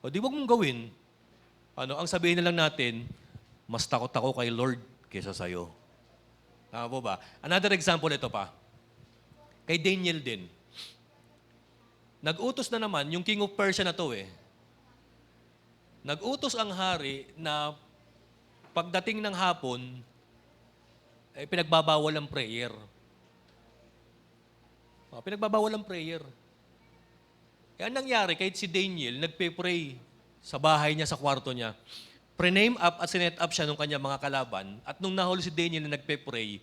O di wag mong gawin. Ang sabihin na lang natin, mas takot ako kay Lord kaysa sa'yo. Tama po ba? Another example ito pa. Kay Daniel din. Nag-utos na naman, yung king of Persia na to nag-utos ang hari na pagdating ng hapon, pinagbabawal ang prayer. Pinagbabawal ang prayer. Kaya nangyari, kahit si Daniel, nagpe-pray sa bahay niya, sa kwarto niya. Pre-name up at sinet up siya ng kanyang mga kalaban. At nung nahuli si Daniel na nagpe-pray,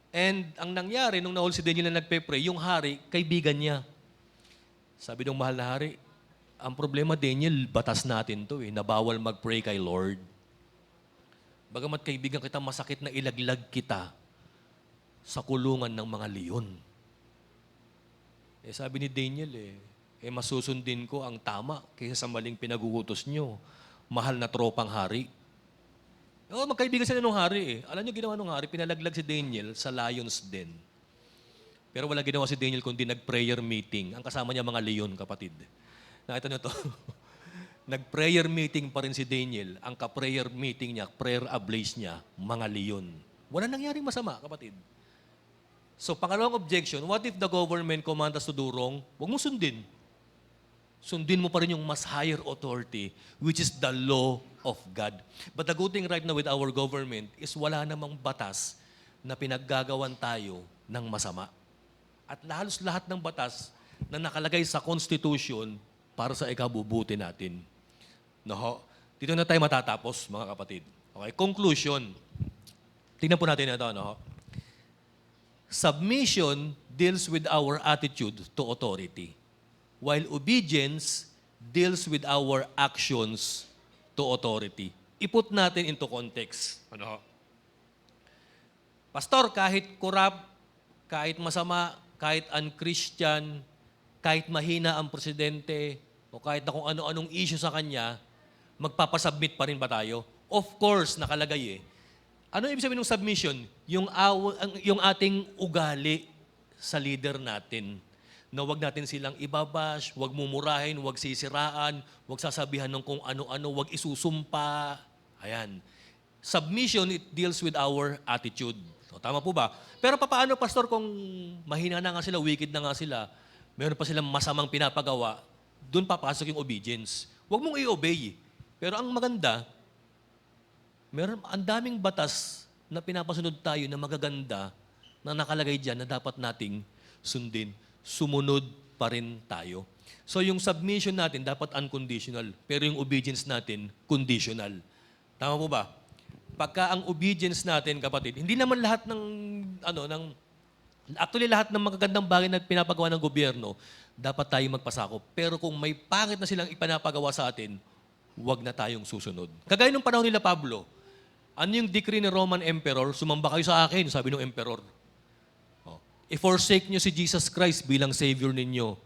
and ang nangyari, nung nahuli si Daniel na nagpe-pray, yung hari, kaibigan niya. Sabi ng mahal na hari, ang problema, Daniel, batas natin to na bawal mag-pray kay Lord. Bagamat kaibigan kita, masakit na ilaglag kita sa kulungan ng mga leon. Sabi ni Daniel, masusundin ko ang tama kaysa sa maling pinag-uutos nyo. Mahal na tropang hari. Magkaibigan sila ng hari Alam nyo ginawa ng hari, pinalaglag si Daniel sa lion's den. Pero wala ginawa si Daniel kundi nag-prayer meeting. Ang kasama niya mga leon, kapatid. Nakita nyo to? Nag-prayer meeting pa rin si Daniel. Ang ka-prayer meeting niya, prayer ablaze niya, mga leon. Wala nangyaring masama, kapatid. So, pangalawang objection, what if the government command us to do wrong? Huwag mo sundin. Sundin mo pa rin yung mas higher authority, which is the law of God. But the good thing right now with our government is wala namang batas na pinaggagawan tayo ng masama. At halos lahat ng batas na nakalagay sa Constitution para sa ikabubuti natin. No? Dito na tayo matatapos, mga kapatid. Okay, conclusion. Tingnan po natin ito, no? Submission deals with our attitude to authority, while obedience deals with our actions to authority. Iput natin into context. Pastor, kahit corrupt, kahit masama, kahit unchristian, kahit mahina ang presidente, o kahit na kung ano-anong issue sa kanya, magpapasubmit pa rin ba tayo? Of course, nakalagay Ano ibig sabihin ng submission? Yung ating ugali sa leader natin. Na wag natin silang ibabash, wag mumurahin, wag sisiraan, wag sasabihan ng kung ano-ano, wag isusumpa. Ayan. Submission, it deals with our attitude. So, tama po ba? Pero paano, Pastor, kung mahina na nga sila, wicked na nga sila, meron pa silang masamang pinapagawa, doon papasok yung obedience. Huwag mong i-obey. Pero ang maganda, ang daming batas na pinapasunod tayo na magaganda na nakalagay dyan na dapat nating sundin. Sumunod pa rin tayo. So yung submission natin dapat unconditional, pero yung obedience natin conditional. Tama po ba? Pagka ang obedience natin, kapatid, hindi naman lahat actually lahat ng magagandang bagay na pinapagawa ng gobyerno, dapat tayo magpasakop. Pero kung may pangit na silang ipinapagawa sa atin, huwag na tayong susunod. Kagaya nung panahon nila Pablo, ano yung decree ni Roman Emperor? Sumamba kayo sa akin, sabi ng Emperor. I-forsake nyo si Jesus Christ bilang Savior ninyo.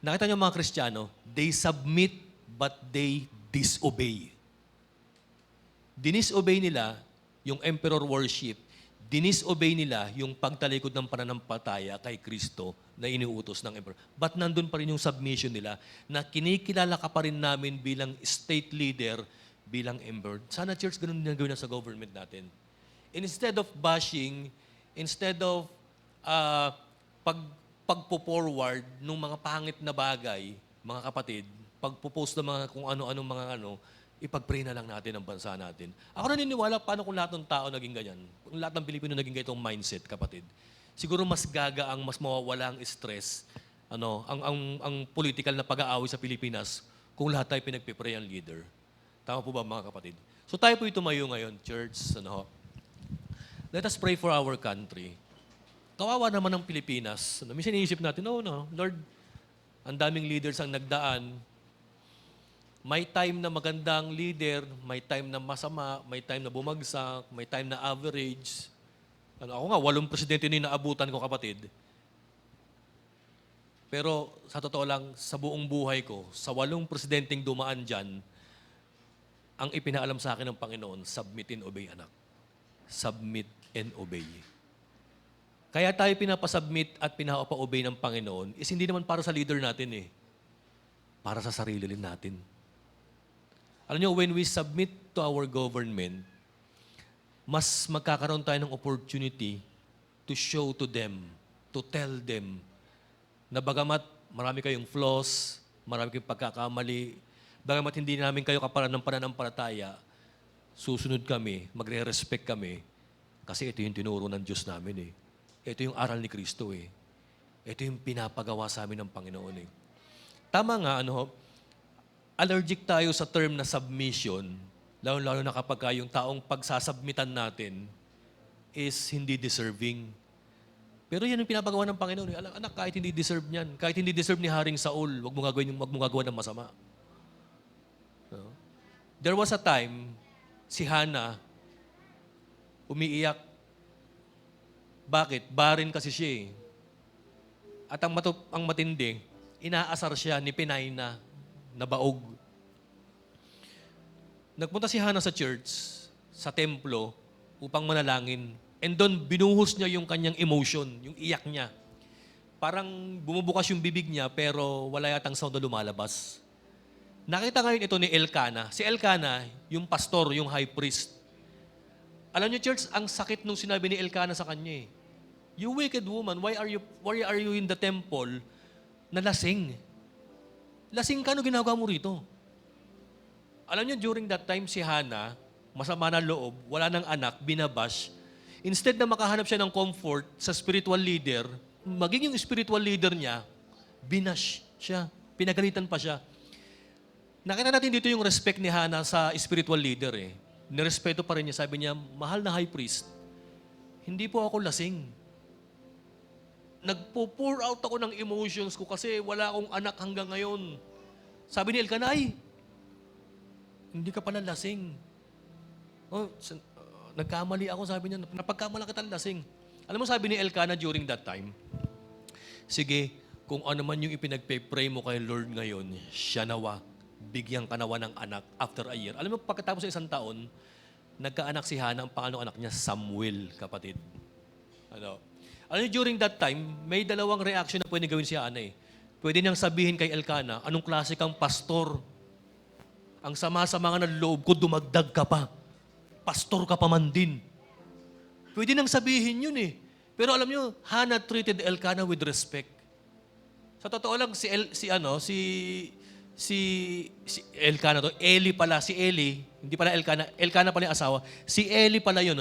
Nakita nyo mga Kristiyano, they submit but they disobey. Dinisobey nila yung emperor worship. Dinisobey nila yung pagtalikod ng pananampalataya kay Kristo na iniutos ng emperor. But nandun pa rin yung submission nila na kinikilala ka pa rin namin bilang state leader, bilang emperor. Sana church, ganun din gawin na sa government natin. Instead of bashing, instead of pagpo-forward ng mga pangit na bagay, mga kapatid, pagpo-post ng mga kung ano-anong mga ipag-pray na lang natin ang bansa natin. Ako naniniwala, paano kung lahat ng tao naging ganyan? Kung lahat ng Pilipino naging ganitong mindset, kapatid. Siguro mas gagaang, mas mawawala ang stress, ang political na pag-aaway sa Pilipinas kung lahat tayo pinagpipray ang leader. Tama po ba, mga kapatid? So tayo po tumayo ngayon, church. Let us pray for our country. Kawawa naman ang Pilipinas. Minsan iniisip natin, Lord, Ang daming leaders ang nagdaan. May time na magandang leader, may time na masama, may time na bumagsak, may time na average. Ako nga, 8 presidente na yung naabutan ko, kapatid. Pero sa totoo lang, sa buong buhay ko, sa 8 presidenteng dumaan dyan, ang ipinaalam sa akin ng Panginoon, submit and obey, anak. Submit and obey. Kaya tayo pinapasubmit at pinapa-obey ng Panginoon is hindi naman para sa leader natin eh. Para sa sarili rin natin. Alam nyo, when we submit to our government, mas magkakaroon tayo ng opportunity to show to them, to tell them, na bagamat marami kayong flaws, marami kayong pagkakamali, bagamat hindi namin kayo kaparan ng pananampalataya, susunod kami, magre-respect kami, kasi ito yung tinuro ng Diyos namin eh. Ito yung aral ni Kristo eh. Ito yung pinapagawa sa amin ng Panginoon eh. Tama nga, allergic tayo sa term na submission, lalo na kapag yung taong pagsasubmitan natin is hindi deserving. Pero yan yung pinapagawa ng Panginoon. Anak, kahit hindi deserve niyan, kahit hindi deserve ni Haring Saul, wag mo gagawa ng masama. No? There was a time, si Hannah, umiiyak. Bakit? Barren kasi siya eh. At ang matindi, inaasar siya ni Penina na baog. Nagpunta si Hannah sa church, sa templo, upang manalangin. And doon, binuhos niya yung kanyang emotion, yung iyak niya. Parang bumubukas yung bibig niya, pero wala yatang sound na lumalabas. Nakita ngayon ito ni Elkanah. Si Elkanah, yung pastor, yung high priest. Alam niyo, church, ang sakit nung sinabi ni Elkanah sa kanya eh. You wicked woman, why are you in the temple na lasing? Lasing ka, ano ginagawa mo rito? Alam niyo, during that time, si Hannah, masama na loob, wala nang anak, binabash. Instead na makahanap siya ng comfort sa spiritual leader, maging yung spiritual leader niya, binash siya, pinagalitan pa siya. Nakita natin dito yung respect ni Hannah sa spiritual leader eh. Nirespeto pa rin niya, sabi niya, mahal na high priest, hindi po ako lasing. Nagpo-pour out ako ng emotions ko kasi wala akong anak hanggang ngayon. Sabi ni Elkanah, hindi ka pala lasing. Nagkamali ako, sabi niya, napagkamala kitang lasing. Alam mo, sabi ni Elkanah during that time, sige, kung ano man yung ipinagpe-pray mo kay Lord ngayon, siya nawa, bigyan ka nawa ng anak after a year. Alam mo, pagkatapos sa 1 taon, nagkaanak si Hannah, ang pangalong anak niya, Samuel, kapatid. Alam niyo, during that time, may 2 reaction na pwede gawin si Hannah eh. Pwede niyang sabihin kay Elkanah, anong klase kang pastor? Ang sama-sama nga ng loob ko, dumagdag ka pa. Pastor ka pa man din. Pwede nang sabihin yun eh. Pero alam niyo, Hannah treated Elkanah with respect. Sa totoo lang, si Elkanah to, Eli pala, si Eli, hindi pala Elkanah pala yung asawa, si Eli pala yun,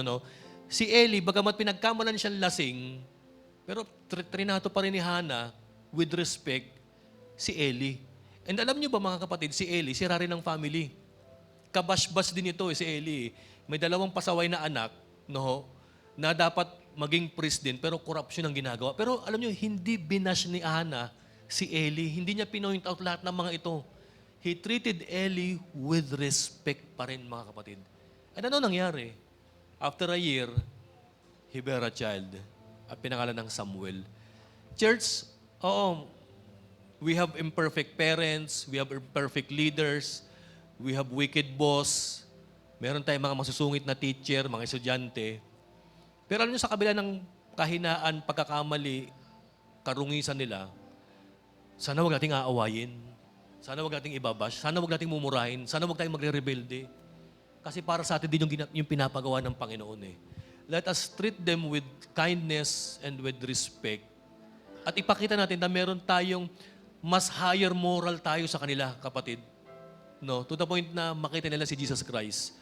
Si Eli, bagamat pinagkamalan siyang lasing, pero trinato pa rin ni Hannah with respect si Eli. And alam niyo ba mga kapatid, si Eli, sira rin ng family. Kabashbas din ito si Eli. May 2 pasaway na anak, na dapat maging priest din, pero corruption ang ginagawa. Pero alam niyo, hindi binash ni Hannah si Eli. Hindi niya pinoint out lahat ng mga ito. He treated Eli with respect pa rin, mga kapatid. And ano nangyari? After a year, he bare a child at pinangalan ng Samuel. Church, we have imperfect parents, we have imperfect leaders, we have wicked boss, meron tayong mga masusungit na teacher, mga estudyante. Pero alam niyo, sa kabila ng kahinaan, pagkakamali, karungisan nila, sana wag nating aawayin, sana wag nating ibabash, sana wag nating mumurahin, sana wag tayong magre-rebelde. Kasi para sa atin din yung pinapagawa ng Panginoon eh. Let us treat them with kindness and with respect. At ipakita natin na meron tayong mas higher moral tayo sa kanila, kapatid. To the point na makita nila si Jesus Christ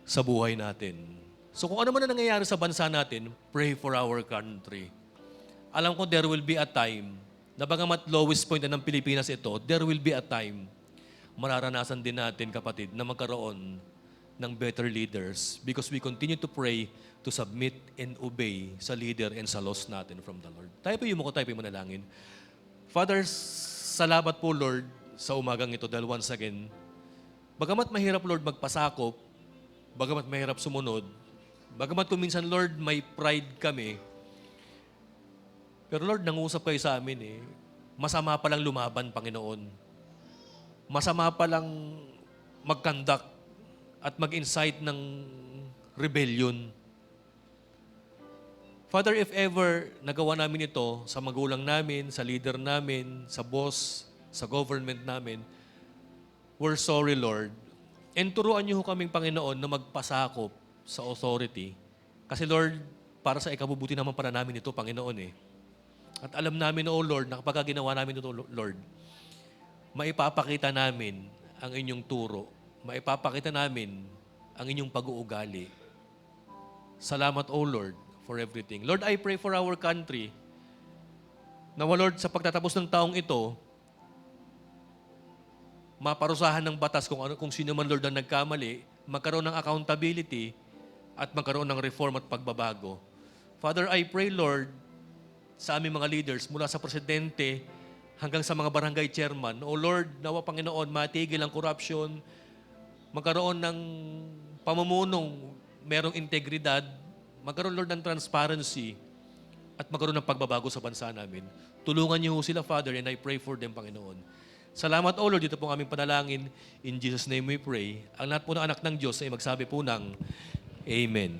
sa buhay natin. So kung ano man na nangyayari sa bansa natin, pray for our country. Alam ko there will be a time na bagamat lowest point na ng Pilipinas ito, there will be a time mararanasan din natin, kapatid, na magkaroon ng better leaders because we continue to pray to submit and obey sa leader and sa laws natin from the Lord. Tayo po yung tayo po yung manalangin. Father, salamat po, Lord, sa umagang ito dahil once again, bagamat mahirap, Lord, magpasakop, bagamat mahirap sumunod, bagamat kung minsan, Lord, may pride kami, pero Lord, nangusap kayo sa amin eh. Masama palang lumaban, Panginoon. Masama palang mag-conduct at mag-incite ng rebellion. Father, if ever nagawa namin ito sa magulang namin, sa leader namin, sa boss, sa government namin, we're sorry, Lord. And turuan niyo ho kaming, Panginoon, na magpasakop sa authority. Kasi, Lord, para sa ikabubuti naman para namin ito, Panginoon eh. At alam namin, O Lord, na kapag ginawa namin ito, Lord, maipapakita namin ang inyong turo. Maipapakita namin ang inyong pag-uugali. Salamat, O Lord, for everything. Lord, I pray for our country na, Lord, sa pagtatapos ng taong ito, maparusahan ng batas kung sino man, Lord, ang nagkamali, magkaroon ng accountability at magkaroon ng reform at pagbabago. Father, I pray, Lord, sa aming mga leaders, mula sa presidente hanggang sa mga barangay chairman, O Lord, nawa Panginoon, matigil ang corruption, magkaroon ng pamumunong merong integridad, magkaroon, Lord, ng transparency, at magkaroon ng pagbabago sa bansa namin. Tulungan niyo sila, Father, and I pray for them, Panginoon. Salamat, O Lord, dito po aming panalangin. In Jesus' name we pray. Ang lahat po ng anak ng Diyos ay magsabi po ng Amen.